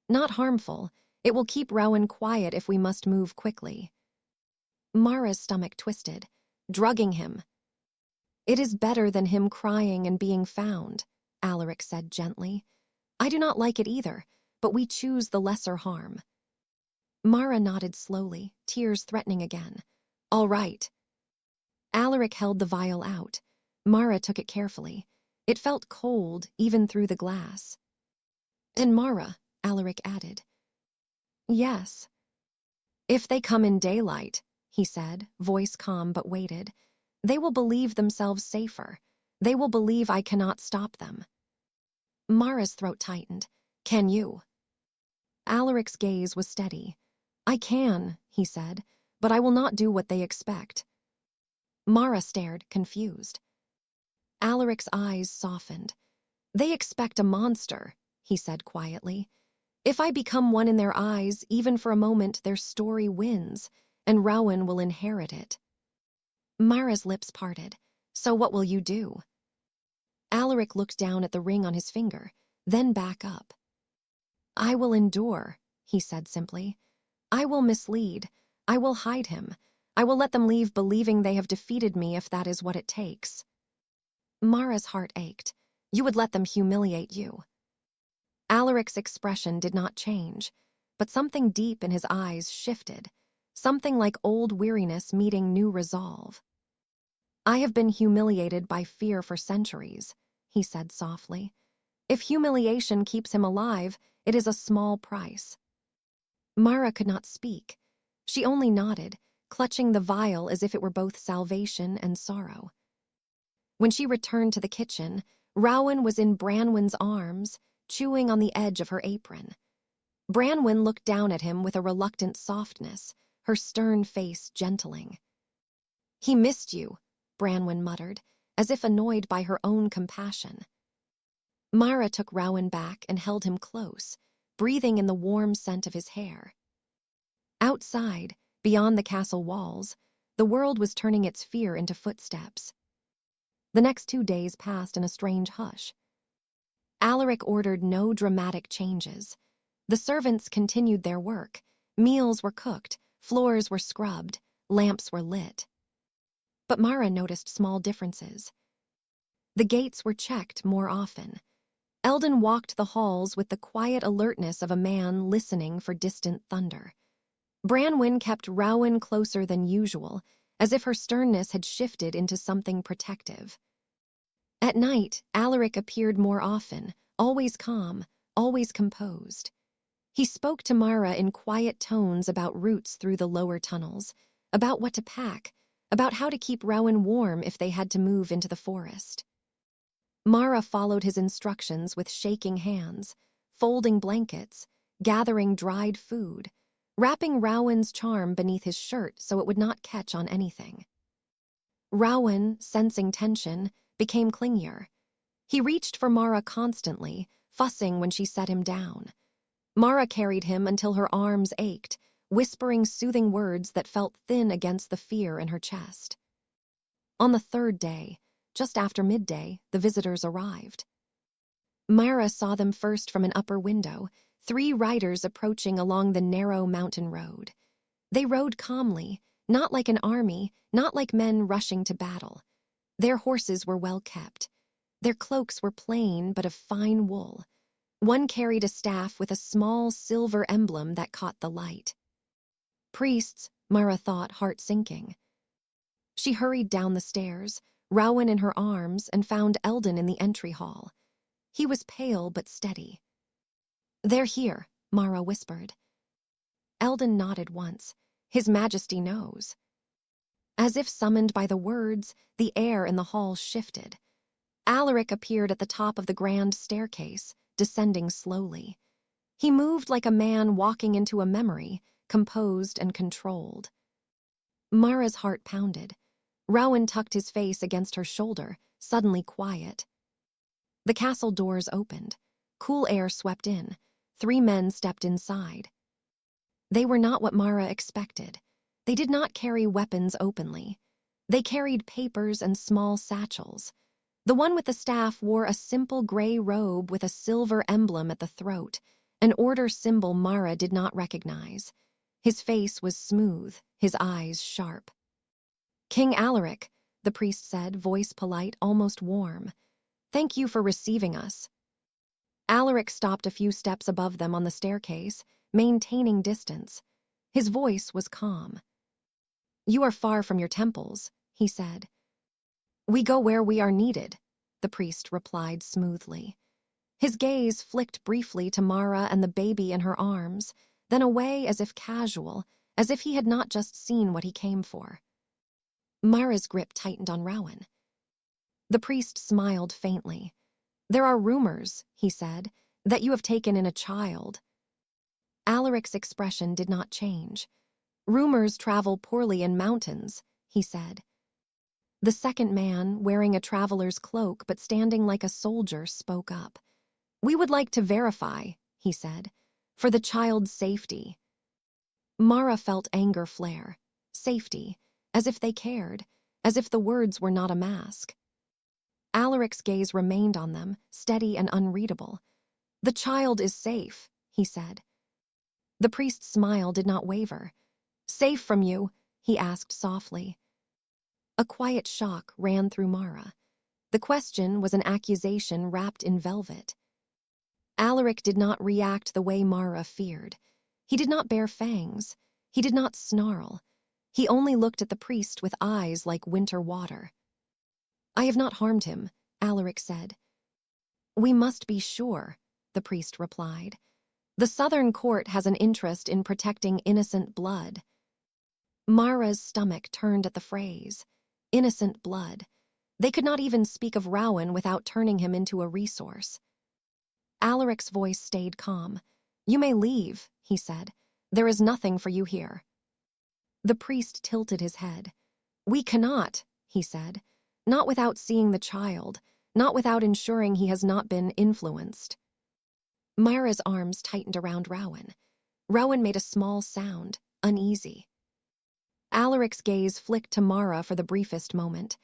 "Not harmful. It will keep Rowan quiet if we must move quickly." Mara's stomach twisted. "Drugging him." "It is better than him crying and being found," Alaric said gently. "I do not like it either, but we choose the lesser harm." Mara nodded slowly, tears threatening again. "All right." Alaric held the vial out. Mara took it carefully. It felt cold, even through the glass. "And Mara," Alaric added. "Yes." "If they come in daylight," he said, voice calm but weighted, "they will believe themselves safer. They will believe I cannot stop them." Mara's throat tightened. "Can you?" Alaric's gaze was steady. "I can," he said, "but I will not do what they expect." Mara stared, confused. Alaric's eyes softened. They expect a monster, he said quietly. If I become one in their eyes, even for a moment, their story wins, and Rowan will inherit it. Mara's lips parted. So what will you do? Alaric looked down at the ring on his finger, then back up. I will endure, he said simply. I will mislead. I will hide him. I will let them leave believing they have defeated me if that is what it takes. Mara's heart ached. You would let them humiliate you. Alaric's expression did not change, but something deep in his eyes shifted, something like old weariness meeting new resolve. I have been humiliated by fear for centuries, he said softly. If humiliation keeps him alive, it is a small price. Mara could not speak. She only nodded, clutching the vial as if it were both salvation and sorrow. When she returned to the kitchen, Rowan was in Branwen's arms, chewing on the edge of her apron. Branwen looked down at him with a reluctant softness, her stern face gentling. He missed you, Branwen muttered, as if annoyed by her own compassion. Mara took Rowan back and held him close, breathing in the warm scent of his hair. Outside, beyond the castle walls, the world was turning its fear into footsteps. The next 2 days passed in a strange hush. Alaric ordered no dramatic changes. The servants continued their work. Meals were cooked, floors were scrubbed, lamps were lit. But Mara noticed small differences. The gates were checked more often. Eldon walked the halls with the quiet alertness of a man listening for distant thunder. Branwen kept Rowan closer than usual, as if her sternness had shifted into something protective. At night, Alaric appeared more often, always calm, always composed. He spoke to Mara in quiet tones about routes through the lower tunnels, about what to pack, about how to keep Rowan warm if they had to move into the forest. Mara followed his instructions with shaking hands, folding blankets, gathering dried food, wrapping Rowan's charm beneath his shirt so it would not catch on anything. Rowan, sensing tension, became clingier. He reached for Mara constantly, fussing when she set him down. Mara carried him until her arms ached, whispering soothing words that felt thin against the fear in her chest. On the 3rd day, just after midday, the visitors arrived. Mara saw them first from an upper window, 3 riders approaching along the narrow mountain road. They rode calmly, not like an army, not like men rushing to battle. Their horses were well kept. Their cloaks were plain but of fine wool. One carried a staff with a small silver emblem that caught the light. Priests, Mara thought, heart sinking. She hurried down the stairs, Rowan in her arms, and found Eldon in the entry hall. He was pale but steady. They're here, Mara whispered. Eldon nodded once. His Majesty knows. As if summoned by the words, the air in the hall shifted. Alaric appeared at the top of the grand staircase, descending slowly. He moved like a man walking into a memory, composed and controlled. Mara's heart pounded. Rowan tucked his face against her shoulder, suddenly quiet. The castle doors opened. Cool air swept in. 3 men stepped inside. They were not what Mara expected. They did not carry weapons openly. They carried papers and small satchels. The one with the staff wore a simple gray robe with a silver emblem at the throat, an order symbol Mara did not recognize. His face was smooth, his eyes sharp. King Alaric, the priest said, voice polite, almost warm. Thank you for receiving us. Alaric stopped a few steps above them on the staircase, maintaining distance. His voice was calm. You are far from your temples, he said. We go where we are needed, the priest replied smoothly. His gaze flicked briefly to Mara and the baby in her arms, then away as if casual, as if he had not just seen what he came for. Mara's grip tightened on Rowan. The priest smiled faintly. There are rumors, he said, that you have taken in a child. Alaric's expression did not change. Rumors travel poorly in mountains, he said. The second man, wearing a traveler's cloak but standing like a soldier, spoke up. "We would like to verify," he said, "for the child's safety." Mara felt anger flare. Safety. As if they cared. As if the words were not a mask. Alaric's gaze remained on them, steady and unreadable. "The child is safe," he said. The priest's smile did not waver. "Safe from you?" he asked softly. A quiet shock ran through Mara. The question was an accusation wrapped in velvet. Alaric did not react the way Mara feared. He did not bare fangs. He did not snarl. He only looked at the priest with eyes like winter water. "I have not harmed him," Alaric said. "We must be sure," the priest replied. "The Southern Court has an interest in protecting innocent blood." Mara's stomach turned at the phrase. Innocent blood. They could not even speak of Rowan without turning him into a resource. Alaric's voice stayed calm. "You may leave," he said. "There is nothing for you here." The priest tilted his head. "We cannot," he said. "Not without seeing the child, not without ensuring he has not been influenced." Mara's arms tightened around Rowan. Rowan made a small sound, uneasy. Alaric's gaze flicked to Mara for the briefest moment.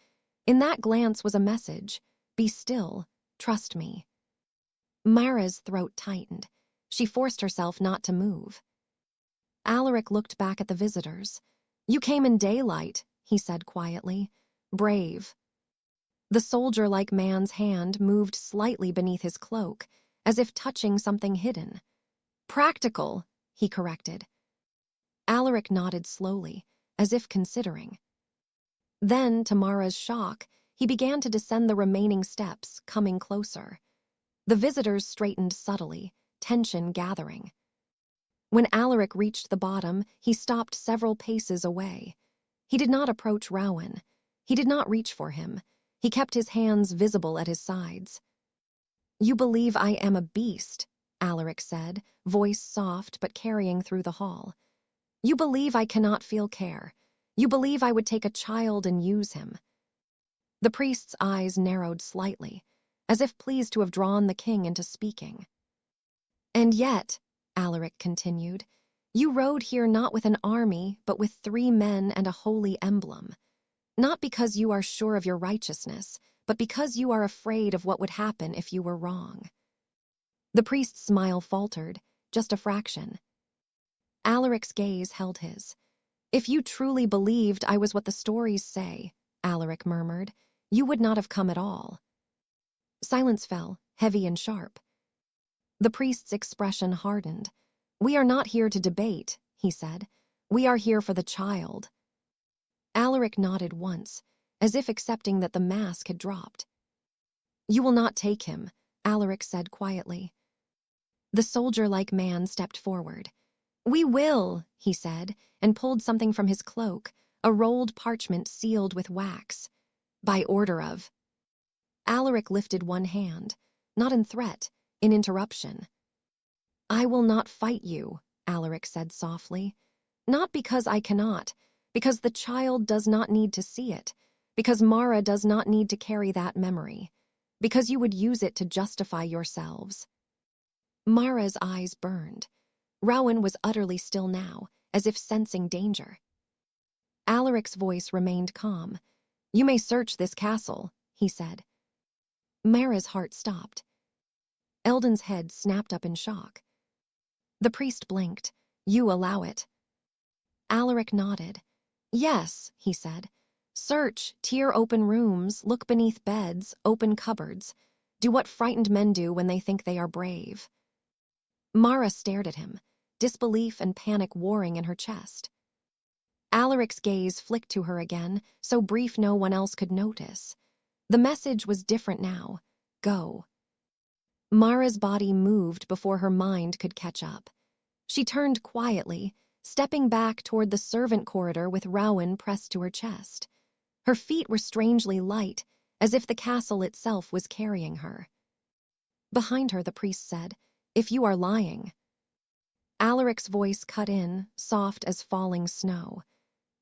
In that glance was a message. "Be still. Trust me." Mara's throat tightened. She forced herself not to move. Alaric looked back at the visitors. "You came in daylight," he said quietly. "Brave." The soldier-like man's hand moved slightly beneath his cloak, as if touching something hidden. "Practical," he corrected. Alaric nodded slowly, as if considering. Then, to Mara's shock, he began to descend the remaining steps, coming closer. The visitors straightened subtly, tension gathering. When Alaric reached the bottom, he stopped several paces away. He did not approach Rowan. He did not reach for him. He kept his hands visible at his sides. "You believe I am a beast," Alaric said, voice soft but carrying through the hall. "You believe I cannot feel care. You believe I would take a child and use him." The priest's eyes narrowed slightly, as if pleased to have drawn the king into speaking. "And yet," Alaric continued, "you rode here not with an army, but with 3 men and a holy emblem. Not because you are sure of your righteousness, but because you are afraid of what would happen if you were wrong." The priest's smile faltered, just a fraction. Alaric's gaze held his. "If you truly believed I was what the stories say," Alaric murmured, "you would not have come at all." Silence fell, heavy and sharp. The priest's expression hardened. "We are not here to debate," he said. "We are here for the child." Alaric nodded once, as if accepting that the mask had dropped. "You will not take him," Alaric said quietly. The soldier-like man stepped forward. "We will," he said, and pulled something from his cloak, a rolled parchment sealed with wax. "By order of—" Alaric lifted one hand, not in threat, in interruption. "I will not fight you," Alaric said softly. "Not because I cannot, because the child does not need to see it, because Mara does not need to carry that memory, because you would use it to justify yourselves." Mara's eyes burned. Rowan was utterly still now, as if sensing danger. Alaric's voice remained calm. "You may search this castle," he said. Mara's heart stopped. Eldon's head snapped up in shock. The priest blinked. "You allow it." Alaric nodded. "Yes," he said. "Search, tear open rooms, look beneath beds, open cupboards. Do what frightened men do when they think they are brave." Mara stared at him, disbelief and panic warring in her chest. Alaric's gaze flicked to her again, so brief no one else could notice. The message was different now. Go. Mara's body moved before her mind could catch up. She turned quietly, stepping back toward the servant corridor with Rowan pressed to her chest. Her feet were strangely light, as if the castle itself was carrying her. Behind her, the priest said, "If you are lying." Alaric's voice cut in, soft as falling snow.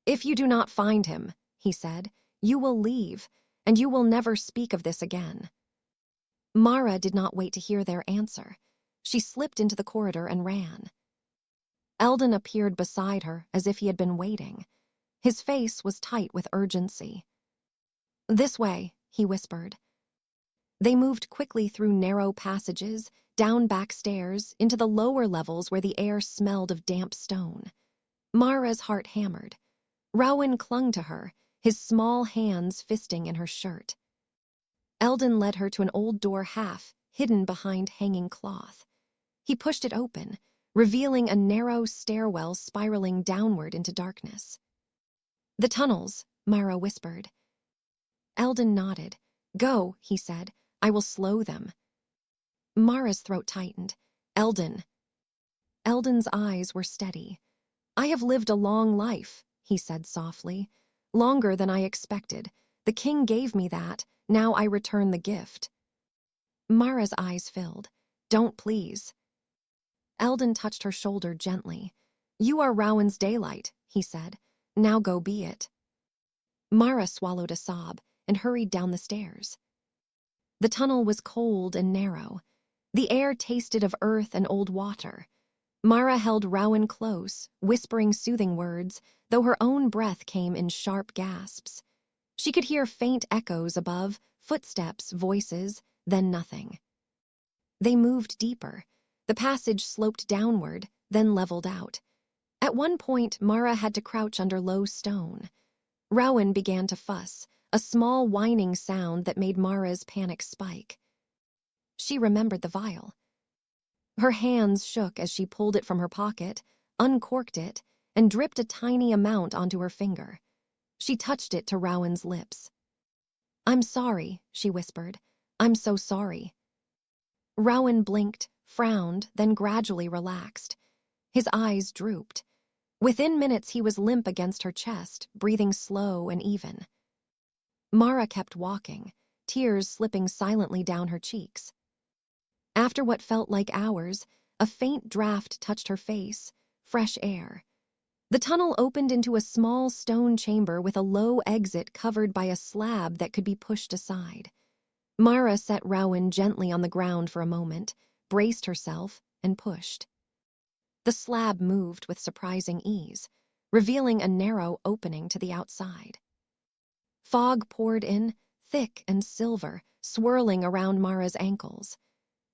"If you do not find him," he said, You will leave, and you will never speak of this again." Mara did not wait to hear their answer. She slipped into the corridor and ran. Eldon appeared beside her as if he had been waiting. His face was tight with urgency. "This way," he whispered. They moved quickly through narrow passages, down back stairs, into the lower levels where the air smelled of damp stone. Mara's heart hammered. Rowan clung to her, his small hands fisting in her shirt. Eldon led her to an old door half hidden behind hanging cloth. He pushed it open, revealing a narrow stairwell spiraling downward into darkness. "The tunnels," Mara whispered. Eldon nodded. "Go," he said. "I will slow them." Mara's throat tightened. "Eldon." Eldon's eyes were steady. "I have lived a long life," he said softly. "Longer than I expected. The king gave me that. Now I return the gift." Mara's eyes filled. "Don't, please." Eldon touched her shoulder gently. "You are Rowan's daylight," he said. "Now go be it." Mara swallowed a sob and hurried down the stairs. The tunnel was cold and narrow. The air tasted of earth and old water. Mara held Rowan close, whispering soothing words, though her own breath came in sharp gasps. She could hear faint echoes above, footsteps, voices, then nothing. They moved deeper. The passage sloped downward, then leveled out. At one point, Mara had to crouch under low stone. Rowan began to fuss, a small whining sound that made Mara's panic spike. She remembered the vial. Her hands shook as she pulled it from her pocket, uncorked it, and dripped a tiny amount onto her finger. She touched it to Rowan's lips. "I'm sorry," she whispered. "I'm so sorry." Rowan blinked, frowned, then gradually relaxed. His eyes drooped. Within minutes he was limp against her chest, breathing slow and even. Mara kept walking, tears slipping silently down her cheeks. After what felt like hours, a faint draft touched her face, fresh air. The tunnel opened into a small stone chamber with a low exit covered by a slab that could be pushed aside. Mara set Rowan gently on the ground for a moment, braced herself, and pushed. The slab moved with surprising ease, revealing a narrow opening to the outside. Fog poured in, thick and silver, swirling around Mara's ankles.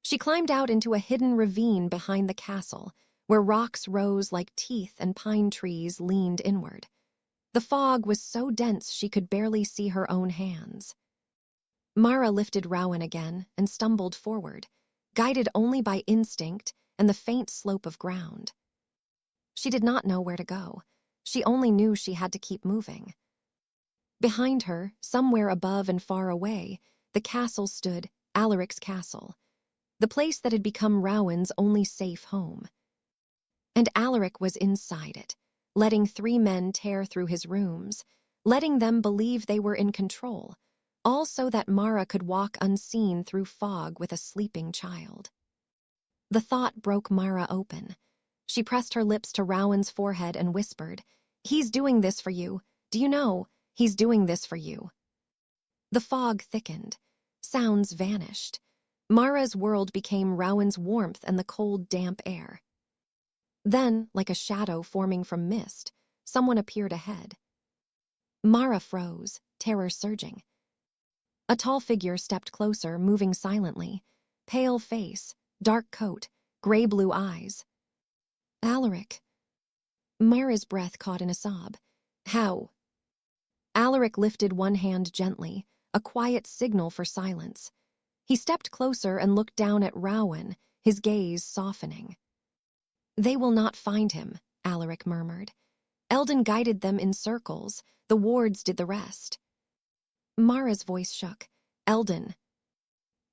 She climbed out into a hidden ravine behind the castle, where rocks rose like teeth and pine trees leaned inward. The fog was so dense she could barely see her own hands. Mara lifted Rowan again and stumbled forward, guided only by instinct and the faint slope of ground. She did not know where to go. She only knew she had to keep moving. Behind her, somewhere above and far away, the castle stood, Alaric's castle, the place that had become Rowan's only safe home. And Alaric was inside it, letting 3 men tear through his rooms, letting them believe they were in control, all so that Mara could walk unseen through fog with a sleeping child. The thought broke Mara open. She pressed her lips to Rowan's forehead and whispered, "He's doing this for you. Do you know? He's doing this for you." The fog thickened. Sounds vanished. Mara's world became Rowan's warmth and the cold, damp air. Then, like a shadow forming from mist, someone appeared ahead. Mara froze, terror surging. A tall figure stepped closer, moving silently. Pale face, dark coat, gray-blue eyes. "Alaric." Mara's breath caught in a sob. "How?" Alaric lifted one hand gently, a quiet signal for silence. He stepped closer and looked down at Rowan, his gaze softening. "They will not find him," Alaric murmured. "Eldon guided them in circles. The wards did the rest." Mara's voice shook. "Eldon."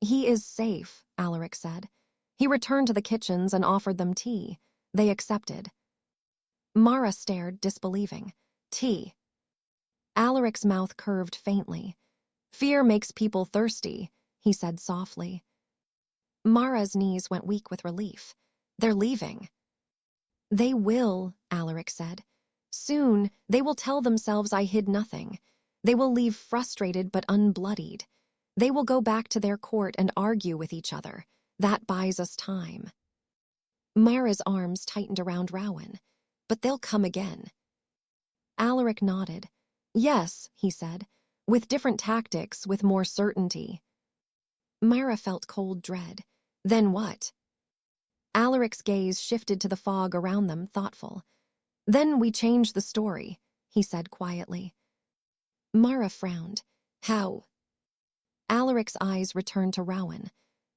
"He is safe," Alaric said. "He returned to the kitchens and offered them tea. They accepted." Mara stared, disbelieving. "Tea?" Alaric's mouth curved faintly. "Fear makes people thirsty," he said softly. Mara's knees went weak with relief. "They're leaving." "They will," Alaric said. "Soon, they will tell themselves I hid nothing. They will leave frustrated but unbloodied. They will go back to their court and argue with each other. That buys us time. Mara's arms tightened around Rowan. But they'll come again. Alaric nodded. Yes, he said, with different tactics, with more certainty. Mara felt cold dread. Then what? Alaric's gaze shifted to the fog around them, thoughtful. Then we change the story, he said quietly. Mara frowned. How? Alaric's eyes returned to Rowan.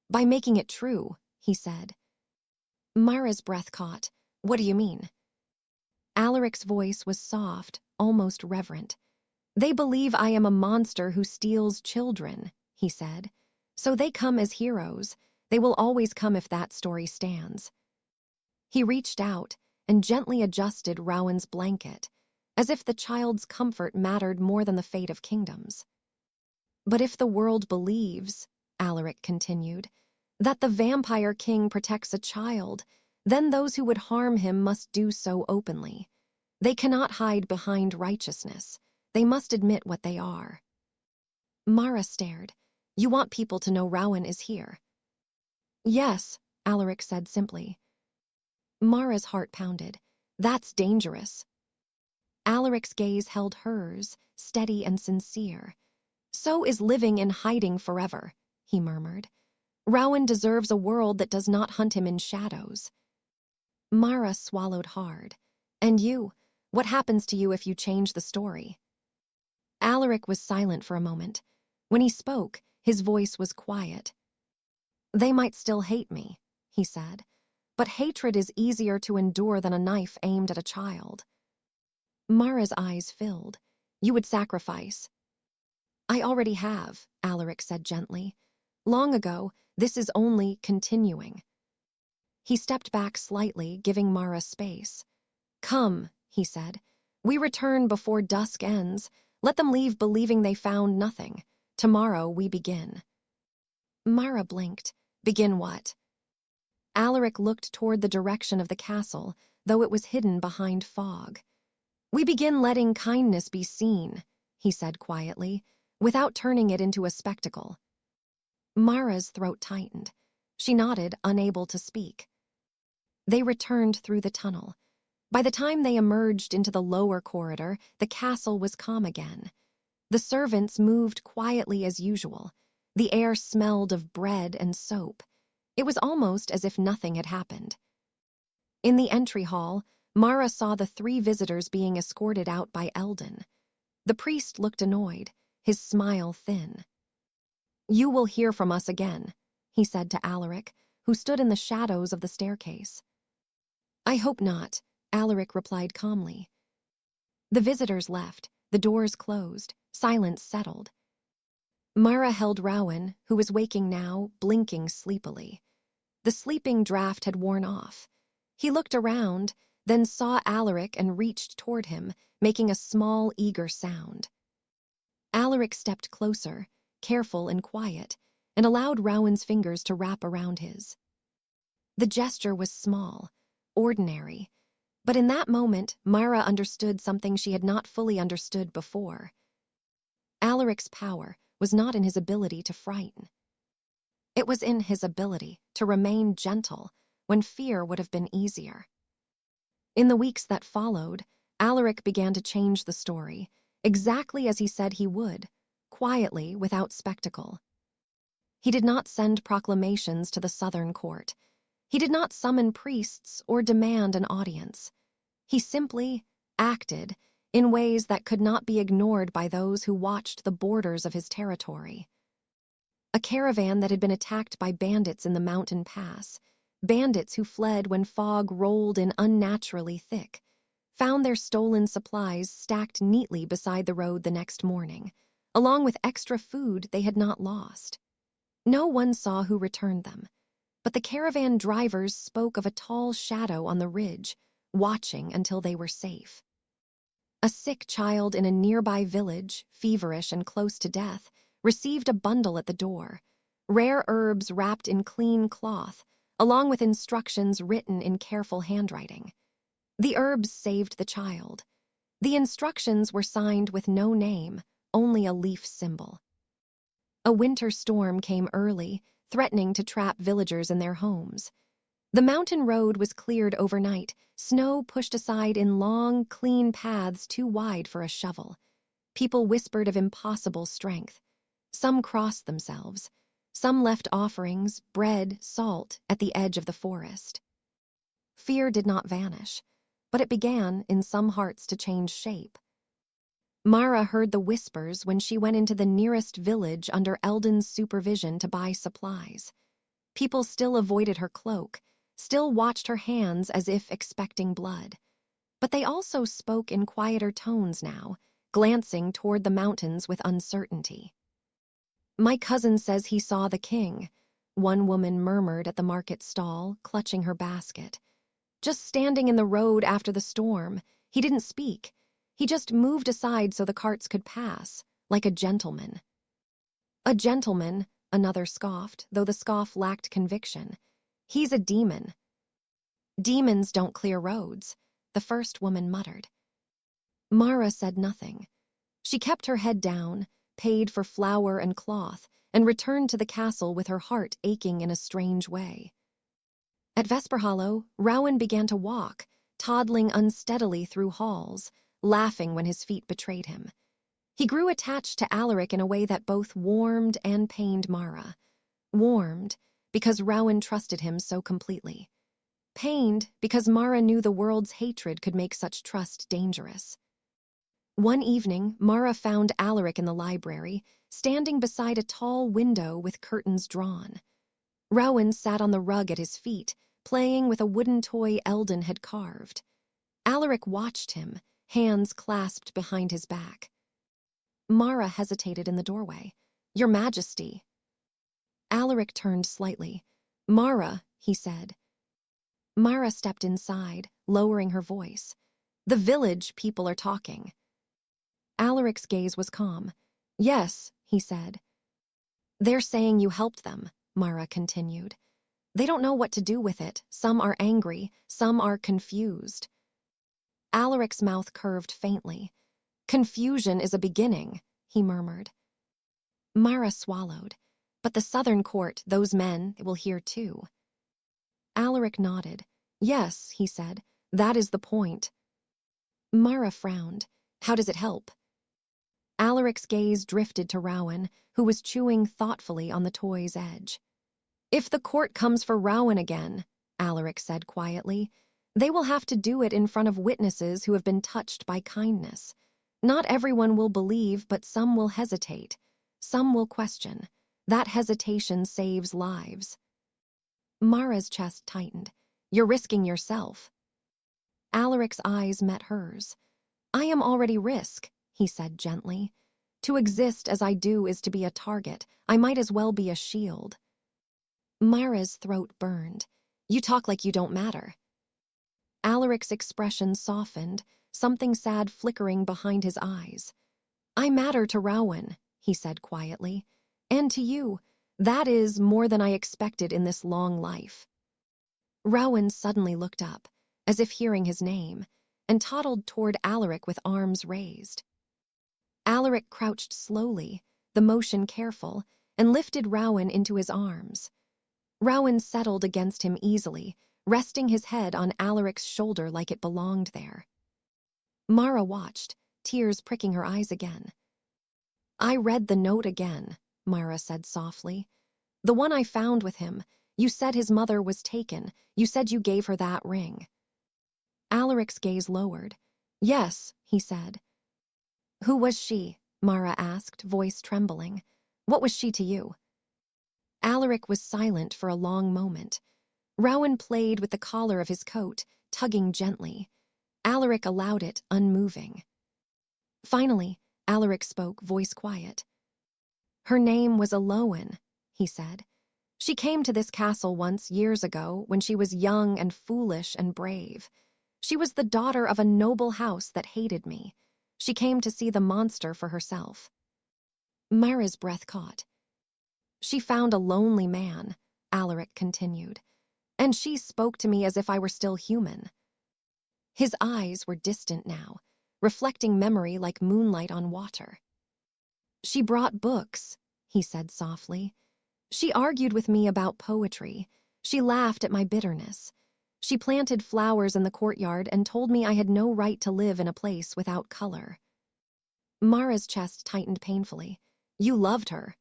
By making it true, he said. Mara's breath caught. What do you mean? Alaric's voice was soft, almost reverent. They believe I am a monster who steals children, he said. So they come as heroes. They will always come if that story stands. He reached out and gently adjusted Rowan's blanket, as if the child's comfort mattered more than the fate of kingdoms. But if the world believes, Alaric continued, that the vampire king protects a child, then those who would harm him must do so openly. They cannot hide behind righteousness. They must admit what they are. Mara stared. You want people to know Rowan is here? Yes, Alaric said simply. Mara's heart pounded. That's dangerous. Alaric's gaze held hers, steady and sincere. So is living in hiding forever, he murmured. Rowan deserves a world that does not hunt him in shadows. Mara swallowed hard. And you? What happens to you if you change the story? Alaric was silent for a moment. When he spoke, his voice was quiet. They might still hate me, he said, but hatred is easier to endure than a knife aimed at a child. Mara's eyes filled. You would sacrifice. I already have, Alaric said gently. Long ago, this is only continuing. He stepped back slightly, giving Mara space. Come, he said. We return before dusk ends. Let them leave believing they found nothing. Tomorrow we begin. Mara blinked. Begin what? Alaric looked toward the direction of the castle, though it was hidden behind fog. We begin letting kindness be seen, he said quietly, without turning it into a spectacle. Mara's throat tightened. She nodded, unable to speak. They returned through the tunnel. By the time they emerged into the lower corridor, the castle was calm again. The servants moved quietly as usual. The air smelled of bread and soap. It was almost as if nothing had happened. In the entry hall, Mara saw the 3 visitors being escorted out by Eldon. The priest looked annoyed, his smile thin. You will hear from us again, he said to Alaric, who stood in the shadows of the staircase. I hope not, Alaric replied calmly. The visitors left, the doors closed, silence settled. Mara held Rowan, who was waking now, blinking sleepily. The sleeping draft had worn off. He looked around, then saw Alaric and reached toward him, making a small, eager sound. Alaric stepped closer, careful and quiet, and allowed Rowan's fingers to wrap around his. The gesture was small, ordinary, but in that moment, Mara understood something she had not fully understood before. Alaric's power was not in his ability to frighten. It was in his ability to remain gentle when fear would have been easier. In the weeks that followed, Alaric began to change the story, exactly as he said he would, quietly, without spectacle. He did not send proclamations to the southern court. He did not summon priests or demand an audience. He simply acted in ways that could not be ignored by those who watched the borders of his territory. A caravan that had been attacked by bandits in the mountain pass, bandits who fled when fog rolled in unnaturally thick, found their stolen supplies stacked neatly beside the road the next morning, along with extra food they had not lost. No one saw who returned them, but the caravan drivers spoke of a tall shadow on the ridge, watching until they were safe. A sick child in a nearby village, feverish and close to death, received a bundle at the door, rare herbs wrapped in clean cloth, along with instructions written in careful handwriting. The herbs saved the child. The instructions were signed with no name, only a leaf symbol. A winter storm came early, threatening to trap villagers in their homes. The mountain road was cleared overnight, snow pushed aside in long, clean paths too wide for a shovel. People whispered of impossible strength. Some crossed themselves. Some left offerings, bread, salt, at the edge of the forest. Fear did not vanish, but it began in some hearts to change shape. Mara heard the whispers when she went into the nearest village under Eldon's supervision to buy supplies. People still avoided her cloak, still watched her hands as if expecting blood. But they also spoke in quieter tones now, glancing toward the mountains with uncertainty. "My cousin says he saw the king," one woman murmured at the market stall, clutching her basket. "Just standing in the road after the storm. He didn't speak. He just moved aside so the carts could pass, like a gentleman." "A gentleman," another scoffed, though the scoff lacked conviction. "He's a demon." "Demons don't clear roads," the first woman muttered. Mara said nothing. She kept her head down, paid for flour and cloth, and returned to the castle with her heart aching in a strange way. At Vesperhollow, Rowan began to walk, toddling unsteadily through halls, laughing when his feet betrayed him. He grew attached to Alaric in a way that both warmed and pained Mara. Warmed, because Rowan trusted him so completely. Pained, because Mara knew the world's hatred could make such trust dangerous. One evening, Mara found Alaric in the library, standing beside a tall window with curtains drawn. Rowan sat on the rug at his feet, playing with a wooden toy Eldon had carved. Alaric watched him, hands clasped behind his back. Mara hesitated in the doorway. "Your Majesty." Alaric turned slightly. "Mara," he said. Mara stepped inside, lowering her voice. "The village people are talking." Alaric's gaze was calm. "Yes," he said. "They're saying you helped them," Mara continued. "They don't know what to do with it. Some are angry, some are confused." Alaric's mouth curved faintly. "Confusion is a beginning," he murmured. Mara swallowed. "But the southern court, those men, will hear too." Alaric nodded. "Yes," he said, "that is the point." Mara frowned. "How does it help?" Alaric's gaze drifted to Rowan, who was chewing thoughtfully on the toy's edge. "If the court comes for Rowan again," Alaric said quietly, "they will have to do it in front of witnesses who have been touched by kindness. Not everyone will believe, but some will hesitate. Some will question. That hesitation saves lives." Mara's chest tightened. "You're risking yourself." Alaric's eyes met hers. "I am already risk," he said gently. "To exist as I do is to be a target. I might as well be a shield." Mara's throat burned. "You talk like you don't matter." Alaric's expression softened, something sad flickering behind his eyes. "I matter to Rowan," he said quietly. "And to you. That is more than I expected in this long life." Rowan suddenly looked up, as if hearing his name, and toddled toward Alaric with arms raised. Alaric crouched slowly, the motion careful, and lifted Rowan into his arms. Rowan settled against him easily, resting his head on Alaric's shoulder like it belonged there. Mara watched, tears pricking her eyes again. "I read the note again," Mara said softly. "The one I found with him. You said his mother was taken. You said you gave her that ring." Alaric's gaze lowered. "Yes," he said. "Who was she?" Mara asked, voice trembling. "What was she to you?" Alaric was silent for a long moment. Rowan played with the collar of his coat, tugging gently. Alaric allowed it, unmoving. Finally, Alaric spoke, voice quiet. "Her name was Rowan," he said. "She came to this castle once, years ago, when she was young and foolish and brave. She was the daughter of a noble house that hated me. She came to see the monster for herself." Mara's breath caught. "She found a lonely man," Alaric continued, "and she spoke to me as if I were still human." His eyes were distant now, reflecting memory like moonlight on water. She brought books, he said softly. She argued with me about poetry. She laughed at my bitterness. She planted flowers in the courtyard and told me I had no right to live in a place without color. Mara's chest tightened painfully. You loved her.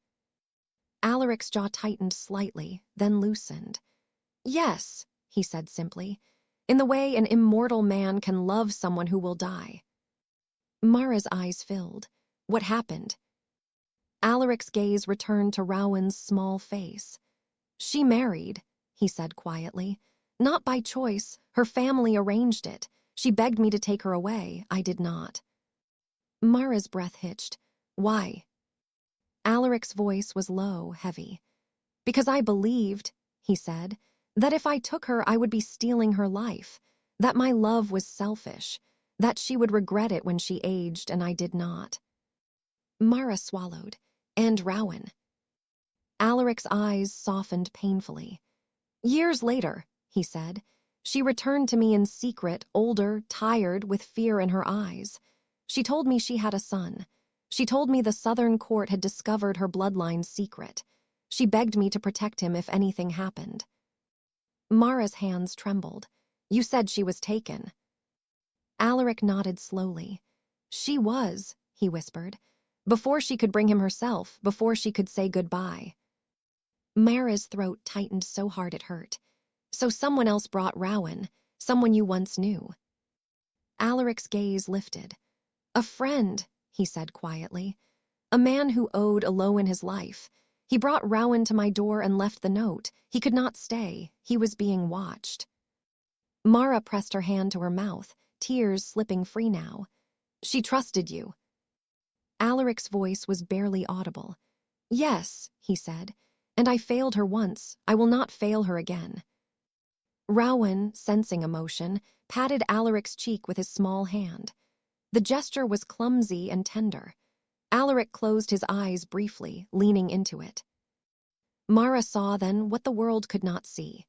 Alaric's jaw tightened slightly, then loosened. Yes, he said simply, in the way an immortal man can love someone who will die. Mara's eyes filled. What happened? Alaric's gaze returned to Rowan's small face. She married, he said quietly. Not by choice. Her family arranged it. She begged me to take her away. I did not. Mara's breath hitched. Why? Alaric's voice was low, heavy. Because I believed, he said, that if I took her I would be stealing her life, that my love was selfish, that she would regret it when she aged and I did not. Mara swallowed. And Rowan. Alaric's eyes softened painfully. Years later, he said, she returned to me in secret, older, tired, with fear in her eyes. She told me she had a son. She told me the Southern Court had discovered her bloodline's secret. She begged me to protect him if anything happened. Mara's hands trembled. You said she was taken. Alaric nodded slowly. She was, he whispered, before she could bring him herself, before she could say goodbye. Mara's throat tightened so hard it hurt. So someone else brought Rowan, someone you once knew. Alaric's gaze lifted. A friend, he said quietly. A man who owed a low in his life. He brought Rowan to my door and left the note. He could not stay. He was being watched. Mara pressed her hand to her mouth, tears slipping free now. She trusted you. Alaric's voice was barely audible. Yes, he said, and I failed her once. I will not fail her again. Rowan, sensing emotion, patted Alaric's cheek with his small hand. The gesture was clumsy and tender. Alaric closed his eyes briefly, leaning into it. Mara saw then what the world could not see.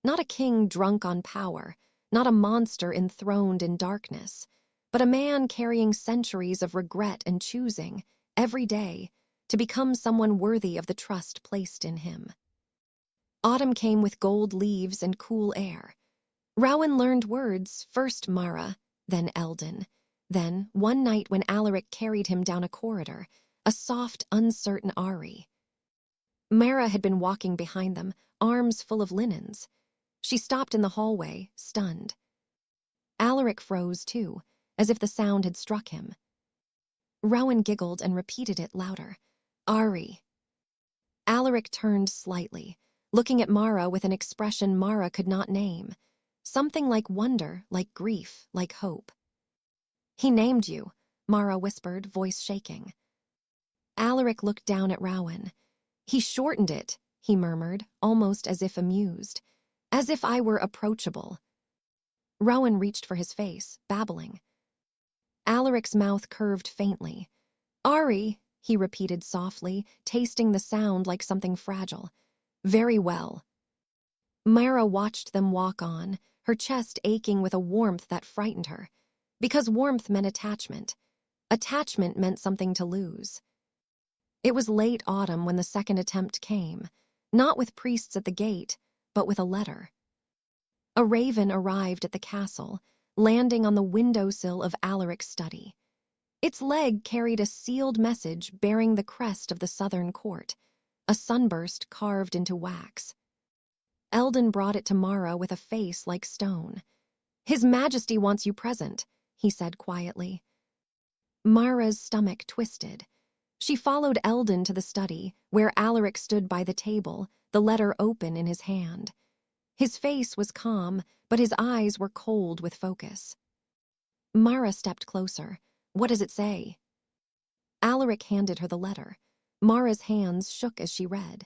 Not a king drunk on power, not a monster enthroned in darkness, but a man carrying centuries of regret and choosing, every day, to become someone worthy of the trust placed in him. Autumn came with gold leaves and cool air. Rowan learned words, first Mara, then Eldon. Then, one night when Alaric carried him down a corridor, a soft, uncertain Ari. Mara had been walking behind them, arms full of linens. She stopped in the hallway, stunned. Alaric froze too, as if the sound had struck him. Rowan giggled and repeated it louder. Ari. Alaric turned slightly, looking at Mara with an expression Mara could not name. Something like wonder, like grief, like hope. He named you, Mara whispered, voice shaking. Alaric looked down at Rowan. He shortened it, he murmured, almost as if amused. As if I were approachable. Rowan reached for his face, babbling. Alaric's mouth curved faintly. Ari, he repeated softly, tasting the sound like something fragile. Very well. Mara watched them walk on, her chest aching with a warmth that frightened her. Because warmth meant attachment. Attachment meant something to lose. It was late autumn when the second attempt came, not with priests at the gate, but with a letter. A raven arrived at the castle, landing on the windowsill of Alaric's study. Its leg carried a sealed message bearing the crest of the Southern Court, a sunburst carved into wax. Eldon brought it to Mara with a face like stone. His Majesty wants you present, he said quietly. Mara's stomach twisted. She followed Eldon to the study, where Alaric stood by the table, the letter open in his hand. His face was calm, but his eyes were cold with focus. Mara stepped closer. What does it say? Alaric handed her the letter. Mara's hands shook as she read.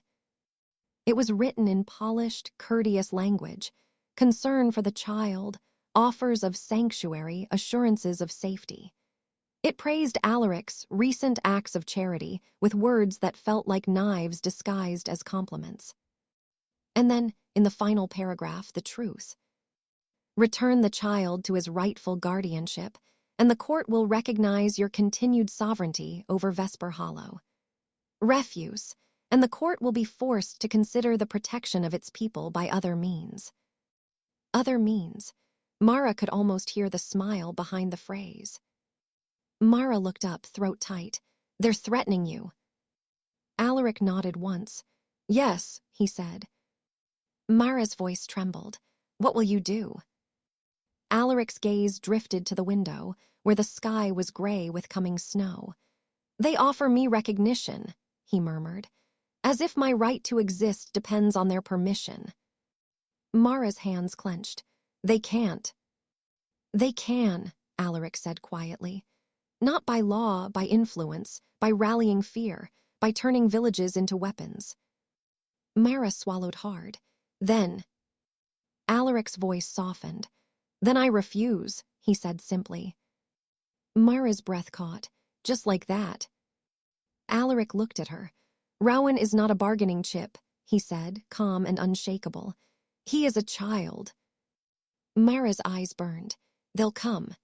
It was written in polished, courteous language, concern for the child, offers of sanctuary, assurances of safety. It praised Alaric's recent acts of charity with words that felt like knives disguised as compliments. And then, in the final paragraph, the truth. Return the child to his rightful guardianship, and the court will recognize your continued sovereignty over Vesperhollow. refuse, and the court will be forced to consider the protection of its people by other means. Other means. Mara could almost hear the smile behind the phrase. Mara looked up, throat tight. They're threatening you. Alaric nodded once. Yes, he said. Mara's voice trembled. What will you do? Alaric's gaze drifted to the window, where the sky was gray with coming snow. They offer me recognition, he murmured, as if my right to exist depends on their permission. Mara's hands clenched. They can't. They can, Alaric said quietly. Not by law, by influence, by rallying fear, by turning villages into weapons. Mara swallowed hard. Then. Alaric's voice softened. Then I refuse, he said simply. Mara's breath caught. Just like that. Alaric looked at her. Rowan is not a bargaining chip, he said, calm and unshakable. He is a child. Mara's eyes burned. They'll come.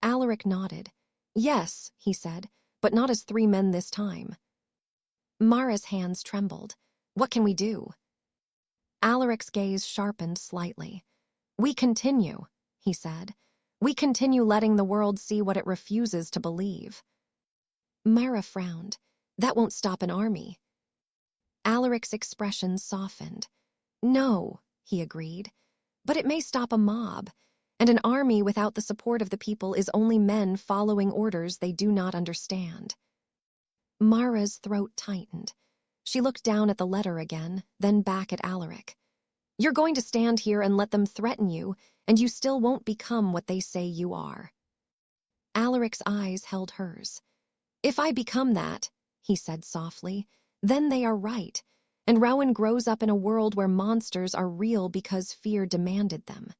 Alaric nodded. Yes, he said, but not as 3 men this time. Mara's hands trembled. What can we do? Alaric's gaze sharpened slightly. We continue, he said. We continue letting the world see what it refuses to believe. Mara frowned. That won't stop an army. Alaric's expression softened. No, he agreed, but it may stop a mob, and an army without the support of the people is only men following orders they do not understand. Mara's throat tightened. She looked down at the letter again, then back at Alaric. You're going to stand here and let them threaten you, and you still won't become what they say you are. Alaric's eyes held hers. If I become that, he said softly, then they are right, and Rowan grows up in a world where monsters are real because fear demanded them.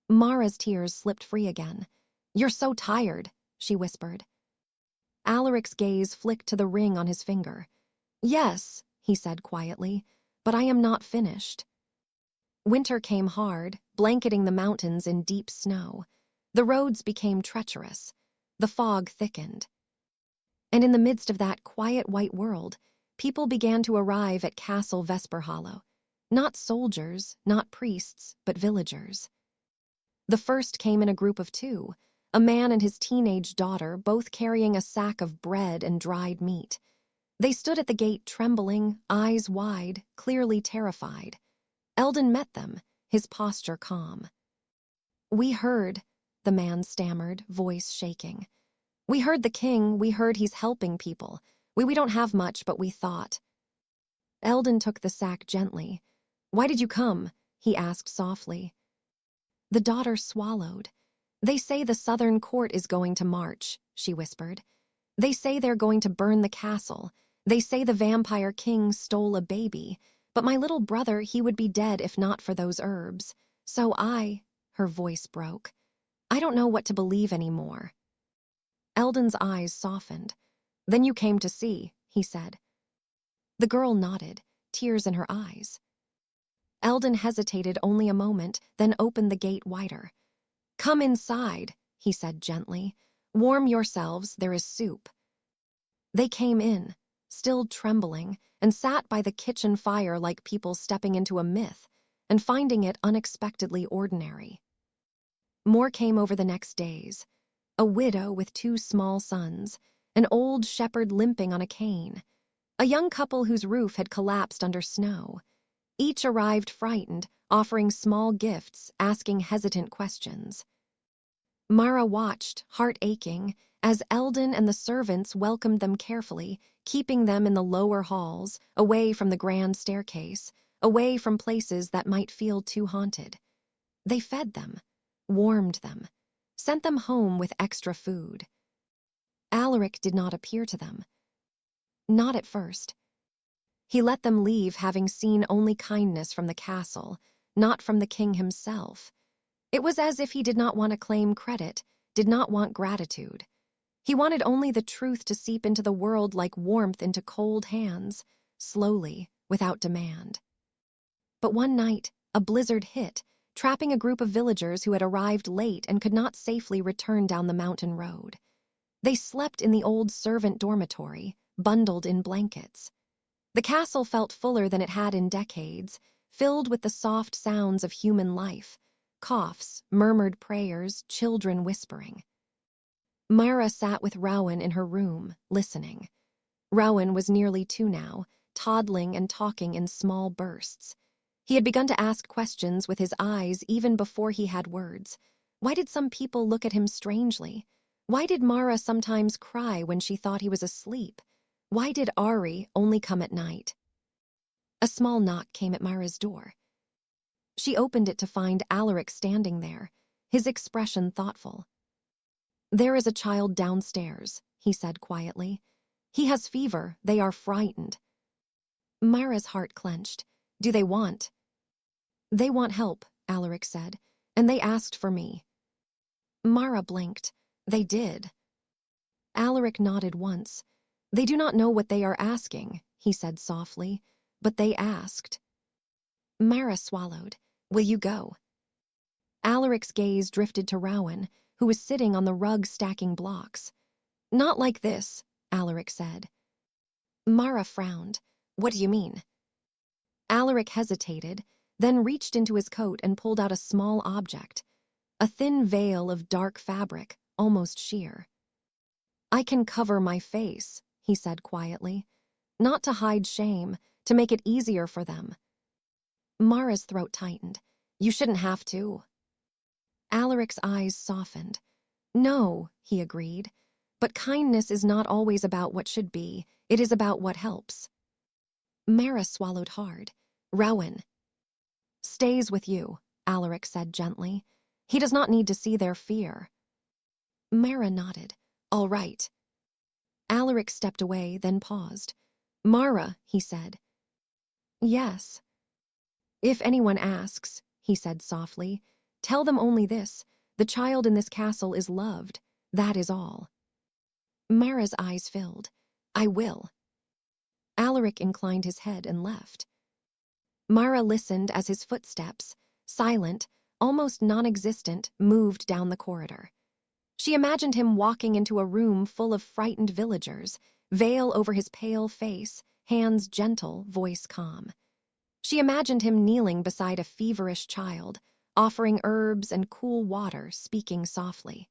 Mara's tears slipped free again. You're so tired, she whispered. Alaric's gaze flicked to the ring on his finger. Yes, he said quietly, but I am not finished. Winter came hard, blanketing the mountains in deep snow. The roads became treacherous. The fog thickened. And in the midst of that quiet white world, people began to arrive at Castle Vesperhollow. Not soldiers, not priests, but villagers. The first came in a group of 2, a man and his teenage daughter, both carrying a sack of bread and dried meat. They stood at the gate trembling, eyes wide, clearly terrified. Eldon met them, his posture calm. We heard, the man stammered, voice shaking. We heard the king, we heard he's helping people. We don't have much, but we thought. Eldon took the sack gently. Why did you come? He asked softly. The daughter swallowed. They say the southern court is going to march, she whispered. They say they're going to burn the castle. They say the vampire king stole a baby. But my little brother, he would be dead if not for those herbs. So her voice broke. I don't know what to believe anymore. Eldon's eyes softened. Then you came to see, he said. The girl nodded, tears in her eyes. Eldon hesitated only a moment, then opened the gate wider. Come inside, he said gently. Warm yourselves, there is soup. They came in, still trembling, and sat by the kitchen fire like people stepping into a myth and finding it unexpectedly ordinary. More came over the next days. A widow with 2 small sons, an old shepherd limping on a cane, a young couple whose roof had collapsed under snow. Each arrived frightened, offering small gifts, asking hesitant questions. Mara watched, heart aching, as Eldon and the servants welcomed them carefully, keeping them in the lower halls, away from the grand staircase, away from places that might feel too haunted. They fed them, warmed them, sent them home with extra food. Alaric did not appear to them. Not at first. He let them leave having seen only kindness from the castle, not from the king himself. It was as if he did not want to claim credit, did not want gratitude. He wanted only the truth to seep into the world like warmth into cold hands, slowly, without demand. But one night, a blizzard hit, trapping a group of villagers who had arrived late and could not safely return down the mountain road. They slept in the old servant dormitory, bundled in blankets. The castle felt fuller than it had in decades, filled with the soft sounds of human life, coughs, murmured prayers, children whispering. Mara sat with Rowan in her room, listening. Rowan was nearly 2 now, toddling and talking in small bursts. He had begun to ask questions with his eyes even before he had words. Why did some people look at him strangely? Why did Mara sometimes cry when she thought he was asleep? Why did Ari only come at night? A small knock came at Mara's door. She opened it to find Alaric standing there, his expression thoughtful. "There is a child downstairs," he said quietly. "He has fever. They are frightened." Mara's heart clenched. "Do they want?" "They want help," Alaric said, "and they asked for me." Mara blinked. "They did." Alaric nodded once. "They do not know what they are asking," he said softly, "but they asked." Mara swallowed. "Will you go?" Alaric's gaze drifted to Rowan, who was sitting on the rug stacking blocks. "Not like this," Alaric said. Mara frowned. "What do you mean?" Alaric hesitated, then reached into his coat and pulled out a small object, a thin veil of dark fabric, almost sheer. "I can cover my face," he said quietly. "Not to hide shame, to make it easier for them." Mara's throat tightened. "You shouldn't have to." Alaric's eyes softened. "No," he agreed, "but kindness is not always about what should be. It is about what helps." Mara swallowed hard. "Rowan." "Stays with you," Alaric said gently. "He does not need to see their fear." Mara nodded. "All right." Alaric stepped away, then paused. "Mara," he said. "Yes." "If anyone asks," he said softly, "tell them only this. The child in this castle is loved. That is all." Mara's eyes filled. "I will." Alaric inclined his head and left. Mara listened as his footsteps, silent, almost non-existent, moved down the corridor. She imagined him walking into a room full of frightened villagers, veil over his pale face, hands gentle, voice calm. She imagined him kneeling beside a feverish child, offering herbs and cool water, speaking softly.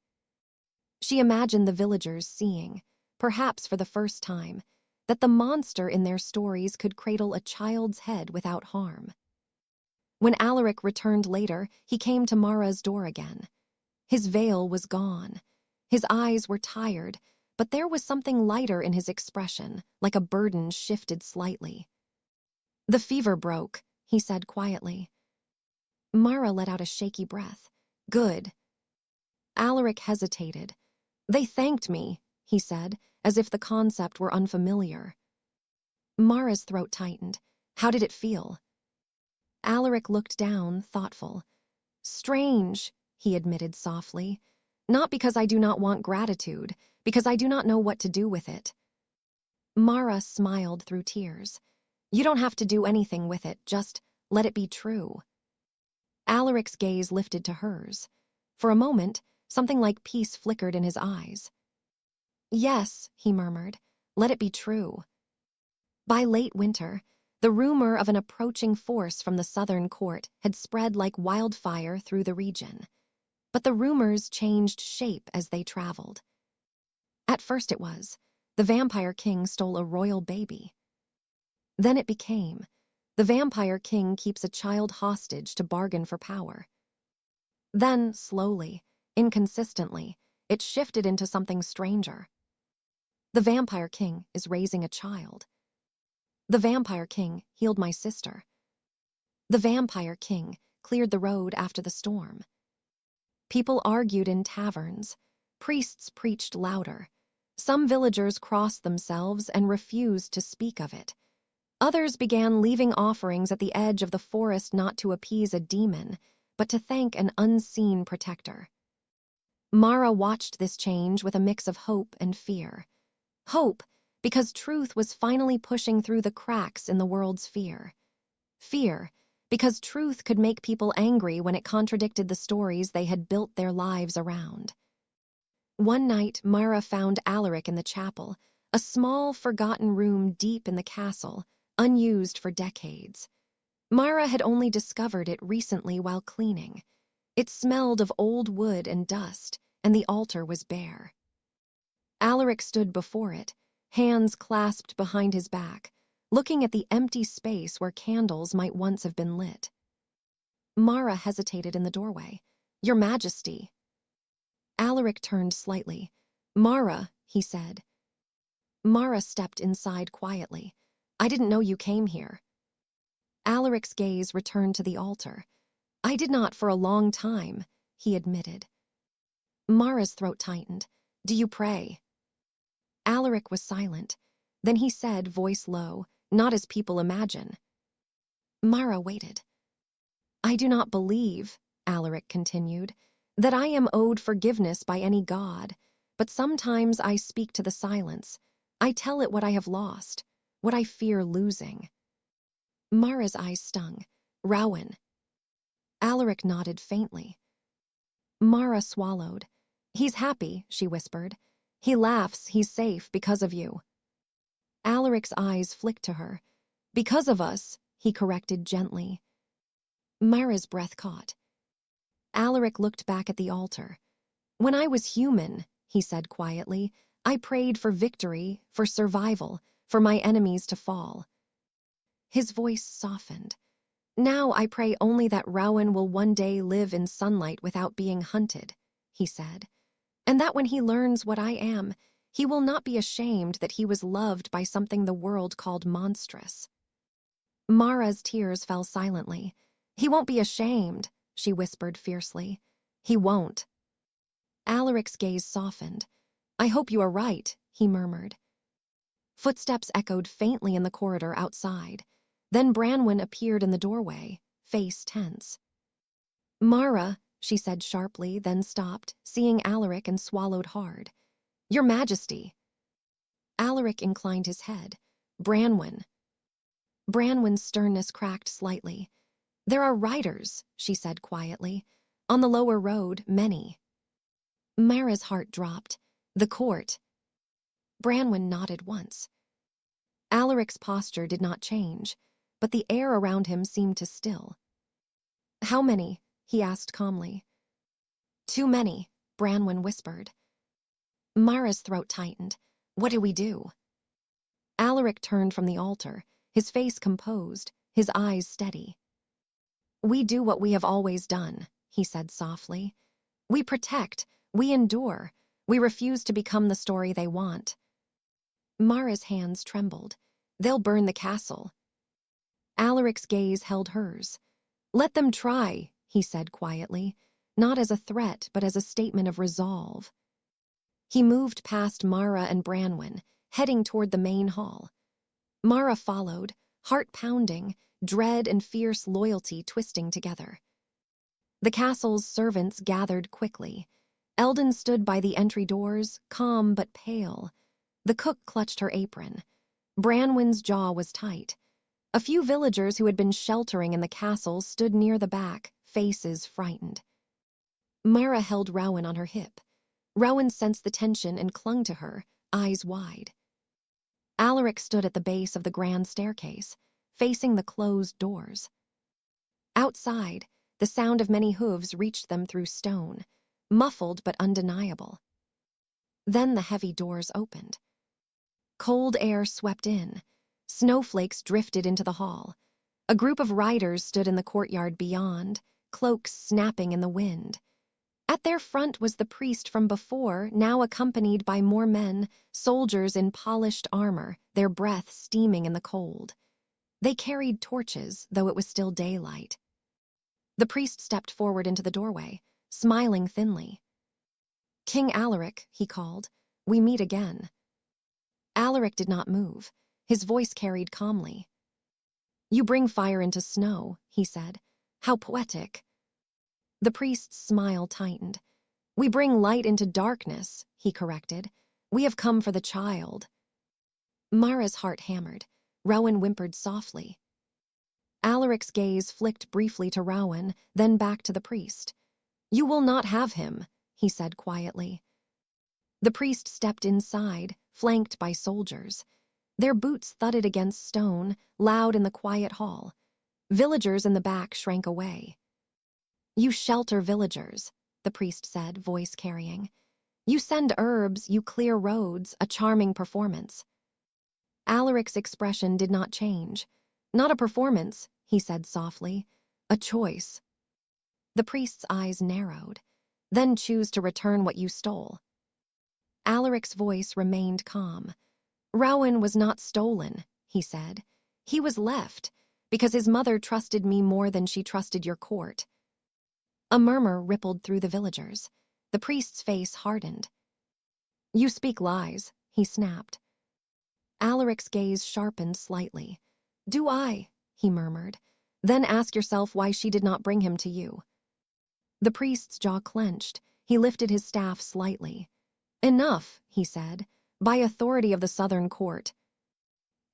She imagined the villagers seeing, perhaps for the first time, that the monster in their stories could cradle a child's head without harm. When Alaric returned later, he came to Mara's door again. His veil was gone. His eyes were tired, but there was something lighter in his expression, like a burden shifted slightly. "The fever broke," he said quietly. Mara let out a shaky breath. "Good." Alaric hesitated. "They thanked me," he said, as if the concept were unfamiliar. Mara's throat tightened. "How did it feel?" Alaric looked down, thoughtful. "Strange," he admitted softly. "Not because I do not want gratitude, because I do not know what to do with it." Mara smiled through tears. "You don't have to do anything with it, just let it be true." Alaric's gaze lifted to hers. For a moment, something like peace flickered in his eyes. "Yes," he murmured, "let it be true." By late winter, the rumor of an approaching force from the southern court had spread like wildfire through the region. But the rumors changed shape as they traveled. At first it was, the vampire king stole a royal baby. Then it became, the vampire king keeps a child hostage to bargain for power. Then, slowly, inconsistently, it shifted into something stranger. The vampire king is raising a child. The vampire king healed my sister. The vampire king cleared the road after the storm. People argued in taverns. Priests preached louder. Some villagers crossed themselves and refused to speak of it. Others began leaving offerings at the edge of the forest not to appease a demon, but to thank an unseen protector. Mara watched this change with a mix of hope and fear. Hope, because truth was finally pushing through the cracks in the world's fear. Fear, because truth could make people angry when it contradicted the stories they had built their lives around. One night, Mara found Alaric in the chapel, A small, forgotten room deep in the castle, unused for decades. Mara had only discovered it recently while cleaning. It smelled of old wood and dust, and the altar was bare. Alaric stood before it, hands clasped behind his back, looking at the empty space where candles might once have been lit. Mara hesitated in the doorway. "Your Majesty." Alaric turned slightly. "Mara," he said. Mara stepped inside quietly. "I didn't know you came here." Alaric's gaze returned to the altar. "I did not for a long time," he admitted. Mara's throat tightened. "Do you pray?" Alaric was silent. Then he said, voice low, "Not as people imagine." Mara waited. "I do not believe," Alaric continued, "that I am owed forgiveness by any god, but sometimes I speak to the silence. I tell it what I have lost, what I fear losing." Mara's eyes stung. "Rowan." Alaric nodded faintly. Mara swallowed. "He's happy," she whispered. "He laughs, he's safe because of you." Alaric's eyes flicked to her. "Because of us," he corrected gently. Mara's breath caught. Alaric looked back at the altar. "When I was human," he said quietly, "I prayed for victory, for survival, for my enemies to fall." His voice softened. "Now I pray only that Rowan will one day live in sunlight without being hunted," he said, "and that when he learns what I am, he will not be ashamed that he was loved by something the world called monstrous." Mara's tears fell silently. "He won't be ashamed," she whispered fiercely. "He won't." Alaric's gaze softened. "I hope you are right," he murmured. Footsteps echoed faintly in the corridor outside. Then Branwen appeared in the doorway, face tense. "Mara," she said sharply, then stopped, seeing Alaric, and swallowed hard. "Your Majesty." Alaric inclined his head. "Branwen." Branwen's sternness cracked slightly. "There are riders," she said quietly. "On the lower road, many." Mara's heart dropped. "The court." Branwen nodded once. Alaric's posture did not change, but the air around him seemed to still. "How many?" he asked calmly. "Too many," Branwen whispered. Mara's throat tightened. "What do we do?" Alaric turned from the altar, his face composed, his eyes steady. "We do what we have always done," he said softly. "We protect, we endure, we refuse to become the story they want." Mara's hands trembled. "They'll burn the castle." Alaric's gaze held hers. "Let them try," he said quietly, not as a threat but as a statement of resolve. He moved past Mara and Branwen, heading toward the main hall. Mara followed, heart pounding, dread and fierce loyalty twisting together. The castle's servants gathered quickly. Eldon stood by the entry doors, calm but pale. The cook clutched her apron. Branwen's jaw was tight. A few villagers who had been sheltering in the castle stood near the back, faces frightened. Mara held Rowan on her hip. Rowan sensed the tension and clung to her, eyes wide. Alaric stood at the base of the grand staircase, facing the closed doors. Outside, the sound of many hooves reached them through stone, muffled but undeniable. Then the heavy doors opened. Cold air swept in. Snowflakes drifted into the hall. A group of riders stood in the courtyard beyond, cloaks snapping in the wind. At their front was the priest from before, now accompanied by more men, soldiers in polished armor, their breath steaming in the cold. They carried torches, though it was still daylight. The priest stepped forward into the doorway, smiling thinly. "King Alaric," he called, "we meet again." Alaric did not move. His voice carried calmly. "You bring fire into snow," he said. "How poetic." The priest's smile tightened. "We bring light into darkness," he corrected. "We have come for the child." Mara's heart hammered. Rowan whimpered softly. Alaric's gaze flicked briefly to Rowan, then back to the priest. "You will not have him," he said quietly. The priest stepped inside, flanked by soldiers. Their boots thudded against stone, loud in the quiet hall. Villagers in the back shrank away. "You shelter villagers," the priest said, voice carrying. "You send herbs, you clear roads, a charming performance." Alaric's expression did not change. "Not a performance," he said softly. "A choice." The priest's eyes narrowed. "Then choose to return what you stole." Alaric's voice remained calm. "Rowan was not stolen," he said. "He was left, because his mother trusted me more than she trusted your court." A murmur rippled through the villagers. The priest's face hardened. "You speak lies," he snapped. Alaric's gaze sharpened slightly. "Do I?" he murmured. "Then ask yourself why she did not bring him to you." The priest's jaw clenched. He lifted his staff slightly. "Enough," he said, "by authority of the Southern Court."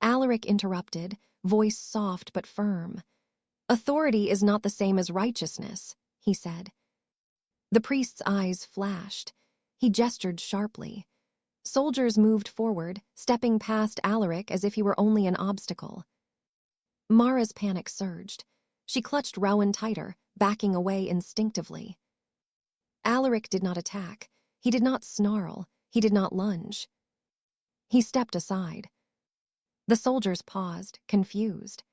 Alaric interrupted, voice soft but firm. "Authority is not the same as righteousness," he said. The priest's eyes flashed. He gestured sharply. Soldiers moved forward, stepping past Alaric as if he were only an obstacle. Mara's panic surged. She clutched Rowan tighter, backing away instinctively. Alaric did not attack. He did not snarl. He did not lunge. He stepped aside. The soldiers paused, confused.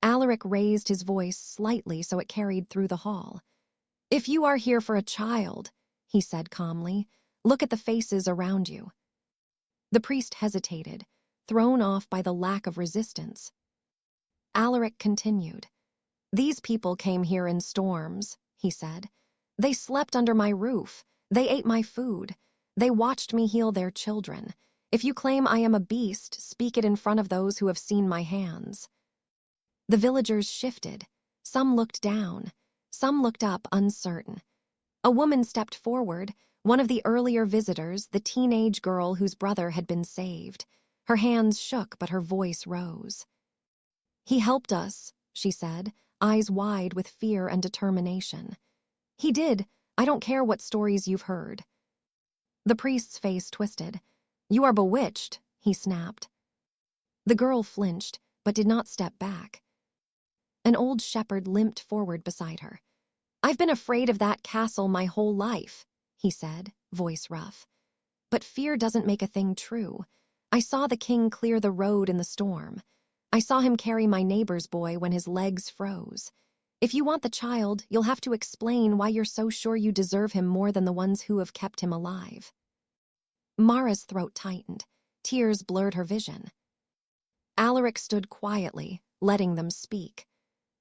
Alaric raised his voice slightly so it carried through the hall. "If you are here for a child," he said calmly, "look at the faces around you." The priest hesitated, thrown off by the lack of resistance. Alaric continued. "These people came here in storms," he said. "They slept under my roof. They ate my food. They watched me heal their children. If you claim I am a beast, speak it in front of those who have seen my hands." The villagers shifted. Some looked down. Some looked up, uncertain. A woman stepped forward, one of the earlier visitors, the teenage girl whose brother had been saved. Her hands shook, but her voice rose. "He helped us," she said, eyes wide with fear and determination. "He did. I don't care what stories you've heard." The priest's face twisted. "You are bewitched," he snapped. The girl flinched, but did not step back. An old shepherd limped forward beside her. "I've been afraid of that castle my whole life," he said, voice rough. "But fear doesn't make a thing true. I saw the king clear the road in the storm. I saw him carry my neighbor's boy when his legs froze. If you want the child, you'll have to explain why you're so sure you deserve him more than the ones who have kept him alive." Mara's throat tightened. Tears blurred her vision. Alaric stood quietly, letting them speak.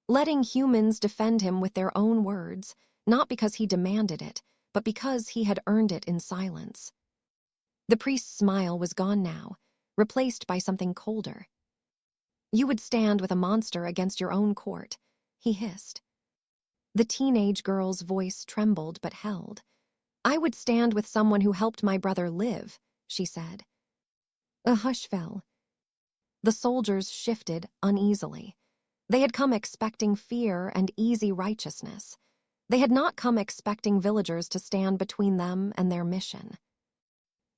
Letting humans defend him with their own words, not because he demanded it, but because he had earned it in silence. The priest's smile was gone now, replaced by something colder. "You would stand with a monster against your own court," he hissed. The teenage girl's voice trembled but held. "I would stand with someone who helped my brother live," she said. A hush fell. The soldiers shifted uneasily. They had come expecting fear and easy righteousness. They had not come expecting villagers to stand between them and their mission.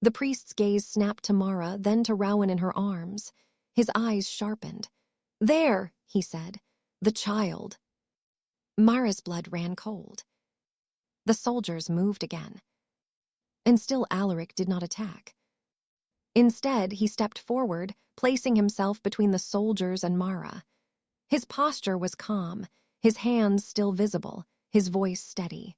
The priest's gaze snapped to Mara, then to Rowan in her arms. His eyes sharpened. "There," he said, "the child." Mara's blood ran cold. The soldiers moved again. And still Alaric did not attack. Instead, he stepped forward, placing himself between the soldiers and Mara. His posture was calm, his hands still visible, his voice steady.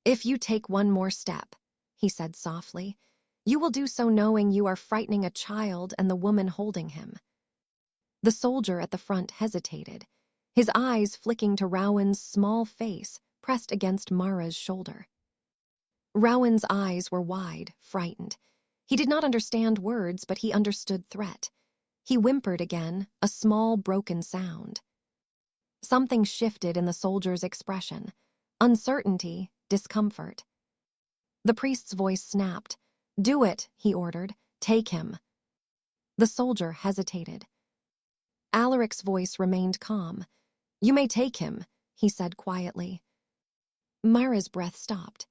"If you take one more step," he said softly, "you will do so knowing you are frightening a child and the woman holding him." The soldier at the front hesitated, his eyes flicking to Rowan's small face pressed against Mara's shoulder. Rowan's eyes were wide, frightened. He did not understand words, but he understood threat. He whimpered again, a small, broken sound. Something shifted in the soldier's expression. Uncertainty, discomfort. The priest's voice snapped. "Do it," he ordered. "Take him." The soldier hesitated. Alaric's voice remained calm. "You may take him," he said quietly. Mara's breath stopped.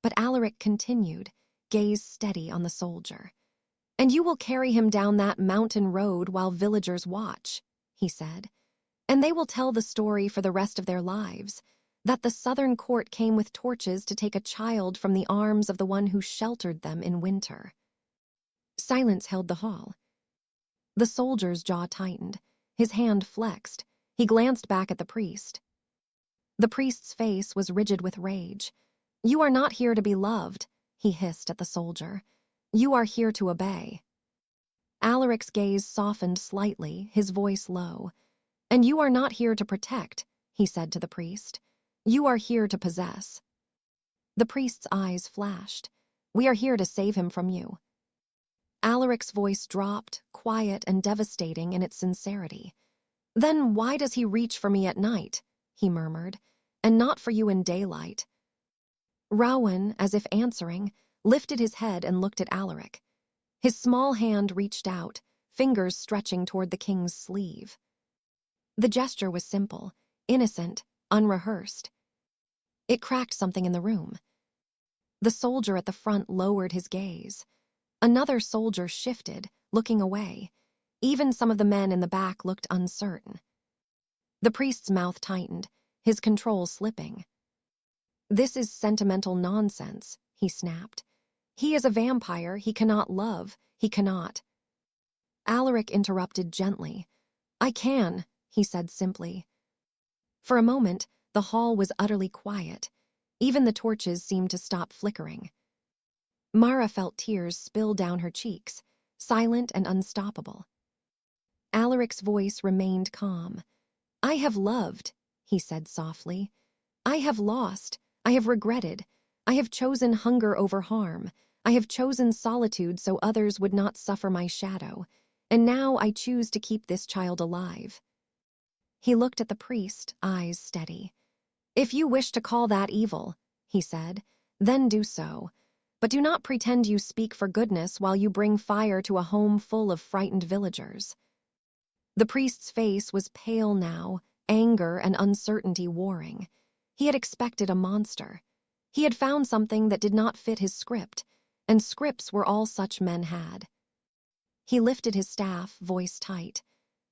But Alaric continued, gaze steady on the soldier. "And you will carry him down that mountain road while villagers watch," he said. "And they will tell the story for the rest of their lives, that the southern court came with torches to take a child from the arms of the one who sheltered them in winter." Silence held the hall. The soldier's jaw tightened. His hand flexed. He glanced back at the priest. The priest's face was rigid with rage. "You are not here to be loved," he hissed at the soldier. "You are here to obey." Alaric's gaze softened slightly, his voice low. "And you are not here to protect," he said to the priest. "You are here to possess." The priest's eyes flashed. "We are here to save him from you." Alaric's voice dropped, quiet and devastating in its sincerity. "Then why does he reach for me at night?" he murmured, "and not for you in daylight?" Rowan, as if answering, lifted his head and looked at Alaric. His small hand reached out, fingers stretching toward the king's sleeve. The gesture was simple, innocent, unrehearsed. It cracked something in the room. The soldier at the front lowered his gaze. Another soldier shifted, looking away. Even some of the men in the back looked uncertain. The priest's mouth tightened, his control slipping. "This is sentimental nonsense," he snapped. "He is a vampire, he cannot love, he cannot." Alaric interrupted gently. "I can," he said simply. For a moment, the hall was utterly quiet. Even the torches seemed to stop flickering. Mara felt tears spill down her cheeks, silent and unstoppable. Alaric's voice remained calm. "I have loved," he said softly. "I have lost. I have regretted. I have chosen hunger over harm. I have chosen solitude so others would not suffer my shadow. And now I choose to keep this child alive." He looked at the priest, eyes steady. "If you wish to call that evil," he said, "then do so. But do not pretend you speak for goodness while you bring fire to a home full of frightened villagers." The priest's face was pale now, anger and uncertainty warring. He had expected a monster. He had found something that did not fit his script, and scripts were all such men had. He lifted his staff, voice tight.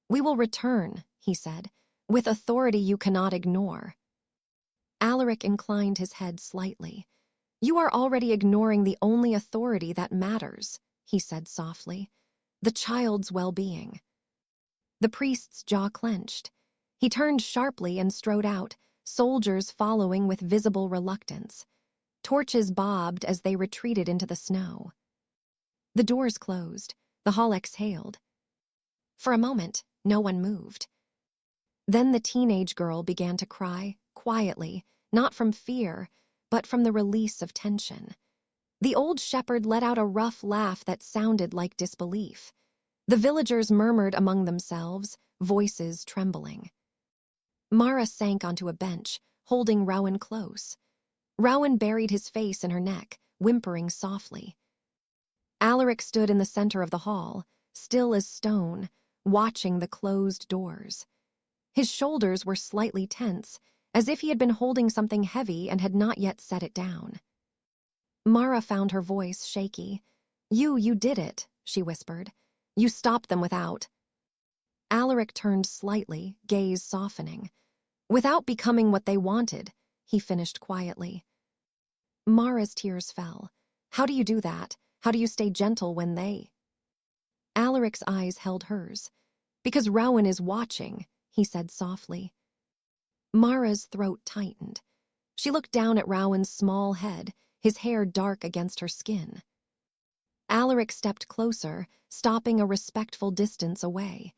"We will return," he said, "with authority you cannot ignore." Alaric inclined his head slightly. "You are already ignoring the only authority that matters," he said softly. "The child's well-being." The priest's jaw clenched. He turned sharply and strode out, soldiers following with visible reluctance. Torches bobbed as they retreated into the snow. The doors closed. The hall exhaled. For a moment, no one moved. Then the teenage girl began to cry, quietly, not from fear, but from the release of tension. The old shepherd let out a rough laugh that sounded like disbelief. The villagers murmured among themselves, voices trembling. Mara sank onto a bench, holding Rowan close. Rowan buried his face in her neck, whimpering softly. Alaric stood in the center of the hall, still as stone, watching the closed doors. His shoulders were slightly tense, as if he had been holding something heavy and had not yet set it down. Mara found her voice shaky. You did it," she whispered. "You stopped them without—" Alaric turned slightly, gaze softening. "Without becoming what they wanted," he finished quietly. Mara's tears fell. "How do you do that? How do you stay gentle when they—" Alaric's eyes held hers. "Because Rowan is watching," he said softly. Mara's throat tightened. She looked down at Rowan's small head, his hair dark against her skin. Alaric stepped closer, stopping a respectful distance away.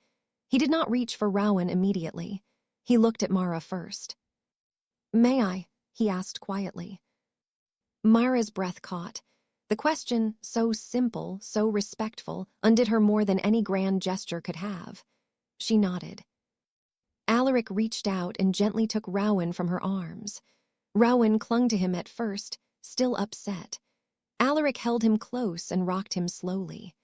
He did not reach for Rowan immediately. He looked at Mara first. "May I?" he asked quietly. Mara's breath caught. The question, so simple, so respectful, undid her more than any grand gesture could have. She nodded. Alaric reached out and gently took Rowan from her arms. Rowan clung to him at first, still upset. Alaric held him close and rocked him slowly.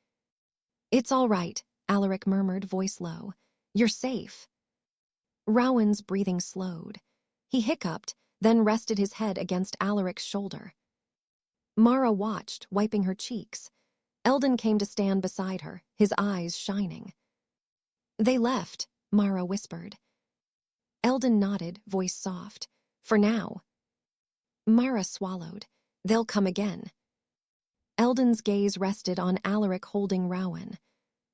"It's all right," Alaric murmured, voice low. "You're safe." Rowan's breathing slowed. He hiccuped, then rested his head against Alaric's shoulder. Mara watched, wiping her cheeks. Eldon came to stand beside her, his eyes shining. "They left," Mara whispered. Eldon nodded, voice soft. "For now." Mara swallowed. "They'll come again." Eldon's gaze rested on Alaric holding Rowan.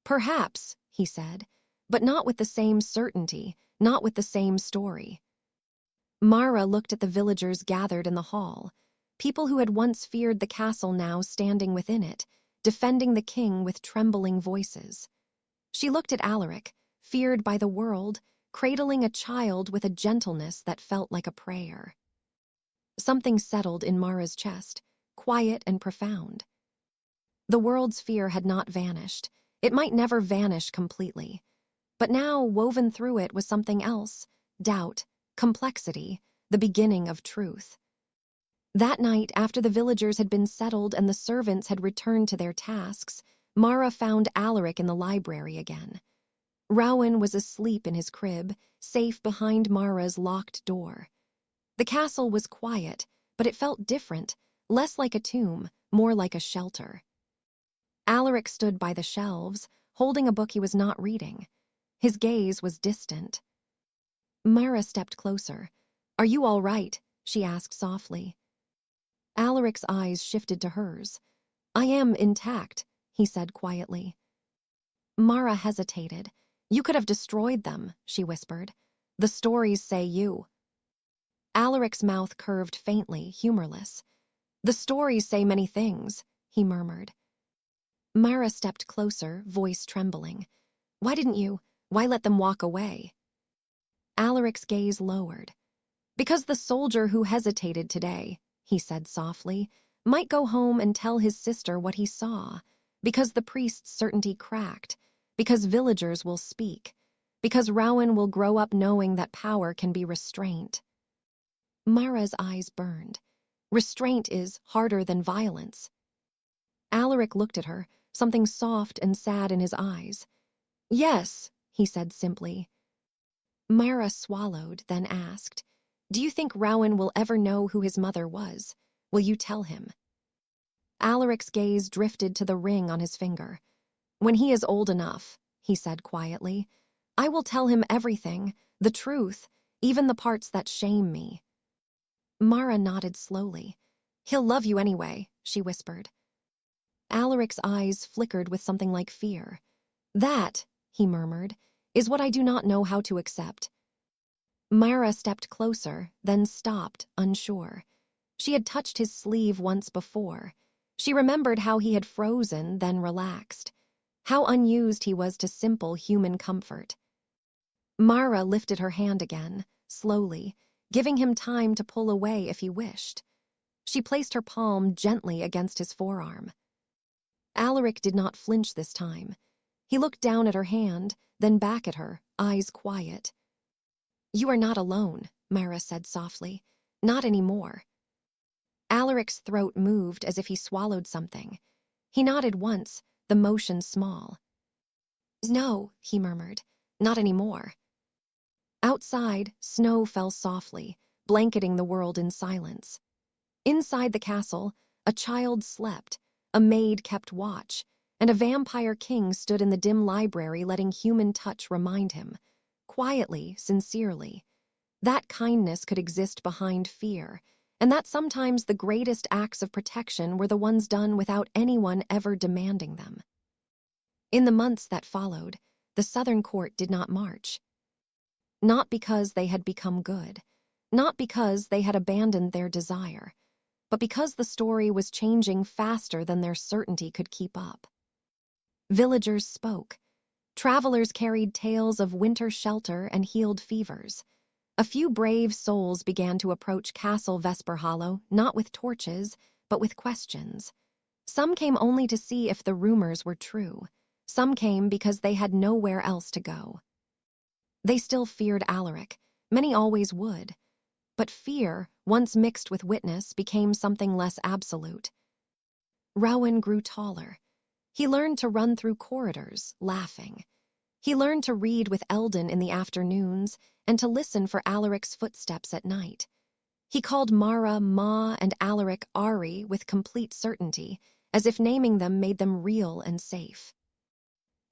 "Perhaps," he said, "but not with the same certainty, not with the same story." Mara looked at the villagers gathered in the hall, people who had once feared the castle now standing within it, defending the king with trembling voices. She looked at Alaric, feared by the world, cradling a child with a gentleness that felt like a prayer. Something settled in Mara's chest, quiet and profound. The world's fear had not vanished. It might never vanish completely. But now, woven through it was something else, doubt, complexity, the beginning of truth. That night, after the villagers had been settled and the servants had returned to their tasks, Mara found Alaric in the library again. Rowan was asleep in his crib, safe behind Mara's locked door. The castle was quiet, but it felt different, less like a tomb, more like a shelter. Alaric stood by the shelves, holding a book he was not reading. His gaze was distant. Mara stepped closer. "Are you all right?" she asked softly. Alaric's eyes shifted to hers. "I am intact," he said quietly. Mara hesitated. "You could have destroyed them," she whispered. "The stories say you." Alaric's mouth curved faintly, humorless. "The stories say many things," he murmured. Mara stepped closer, voice trembling. Why let them walk away?" Alaric's gaze lowered. "Because the soldier who hesitated today," he said softly, "might go home and tell his sister what he saw. Because the priest's certainty cracked. Because villagers will speak. Because Rowan will grow up knowing that power can be restraint." Mara's eyes burned. Restraint is harder than violence. Alaric looked at her, something soft and sad in his eyes. "Yes," he said simply. Mara swallowed, then asked, "Do you think Rowan will ever know who his mother was? Will you tell him?" Alaric's gaze drifted to the ring on his finger. "When he is old enough," he said quietly, "I will tell him everything, the truth, even the parts that shame me." Mara nodded slowly. "He'll love you anyway," she whispered. Alaric's eyes flickered with something like fear. "That," he murmured, "is what I do not know how to accept." Mara stepped closer, then stopped, unsure. She had touched his sleeve once before. She remembered how he had frozen, then relaxed. How unused he was to simple human comfort. Mara lifted her hand again, slowly, giving him time to pull away if he wished. She placed her palm gently against his forearm. Alaric did not flinch this time. He looked down at her hand, then back at her, eyes quiet. "You are not alone," Mara said softly. "Not anymore." Alaric's throat moved as if he swallowed something. He nodded once, the motion small. "No," he murmured, "not anymore." Outside, snow fell softly, blanketing the world in silence. Inside the castle, a child slept, a maid kept watch, and a vampire king stood in the dim library letting human touch remind him, quietly, sincerely, that kindness could exist behind fear, and that sometimes the greatest acts of protection were the ones done without anyone ever demanding them. In the months that followed, the Southern Court did not march. Not because they had become good, not because they had abandoned their desire, but because the story was changing faster than their certainty could keep up. Villagers spoke. Travelers carried tales of winter shelter and healed fevers. A few brave souls began to approach Castle Vesperhollow, not with torches, but with questions. Some came only to see if the rumors were true. Some came because they had nowhere else to go. They still feared Alaric. Many always would. But fear, once mixed with witness, became something less absolute. Rowan grew taller. He learned to run through corridors, laughing. He learned to read with Eldon in the afternoons and to listen for Alaric's footsteps at night. He called Mara Ma and Alaric Ari with complete certainty, as if naming them made them real and safe.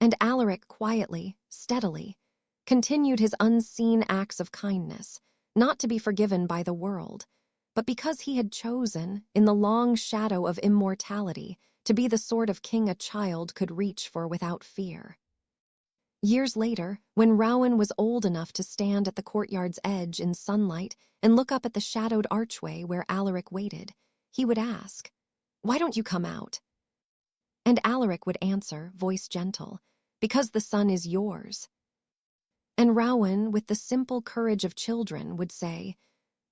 And Alaric quietly, steadily, continued his unseen acts of kindness, not to be forgiven by the world, but because he had chosen, in the long shadow of immortality, to be the sort of king a child could reach for without fear. Years later, when Rowan was old enough to stand at the courtyard's edge in sunlight and look up at the shadowed archway where Alaric waited, he would ask, "Why don't you come out?" And Alaric would answer, voice gentle, "Because the sun is yours." And Rowan, with the simple courage of children, would say,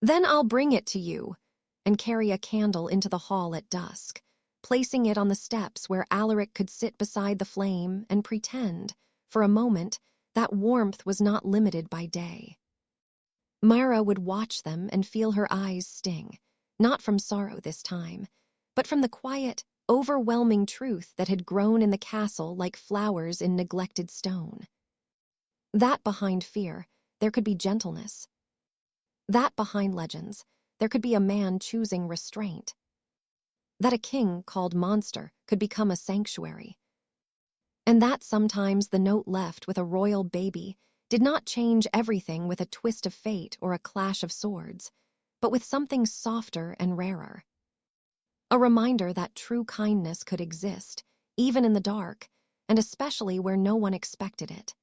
"Then I'll bring it to you," and carry a candle into the hall at dusk, placing it on the steps where Alaric could sit beside the flame and pretend, for a moment, that warmth was not limited by day. Myra would watch them and feel her eyes sting, not from sorrow this time, but from the quiet, overwhelming truth that had grown in the castle like flowers in neglected stone. That behind fear, there could be gentleness. That behind legends, there could be a man choosing restraint. That a king called monster could become a sanctuary. And that sometimes the note left with a royal baby did not change everything with a twist of fate or a clash of swords, but with something softer and rarer. A reminder that true kindness could exist, even in the dark, and especially where no one expected it.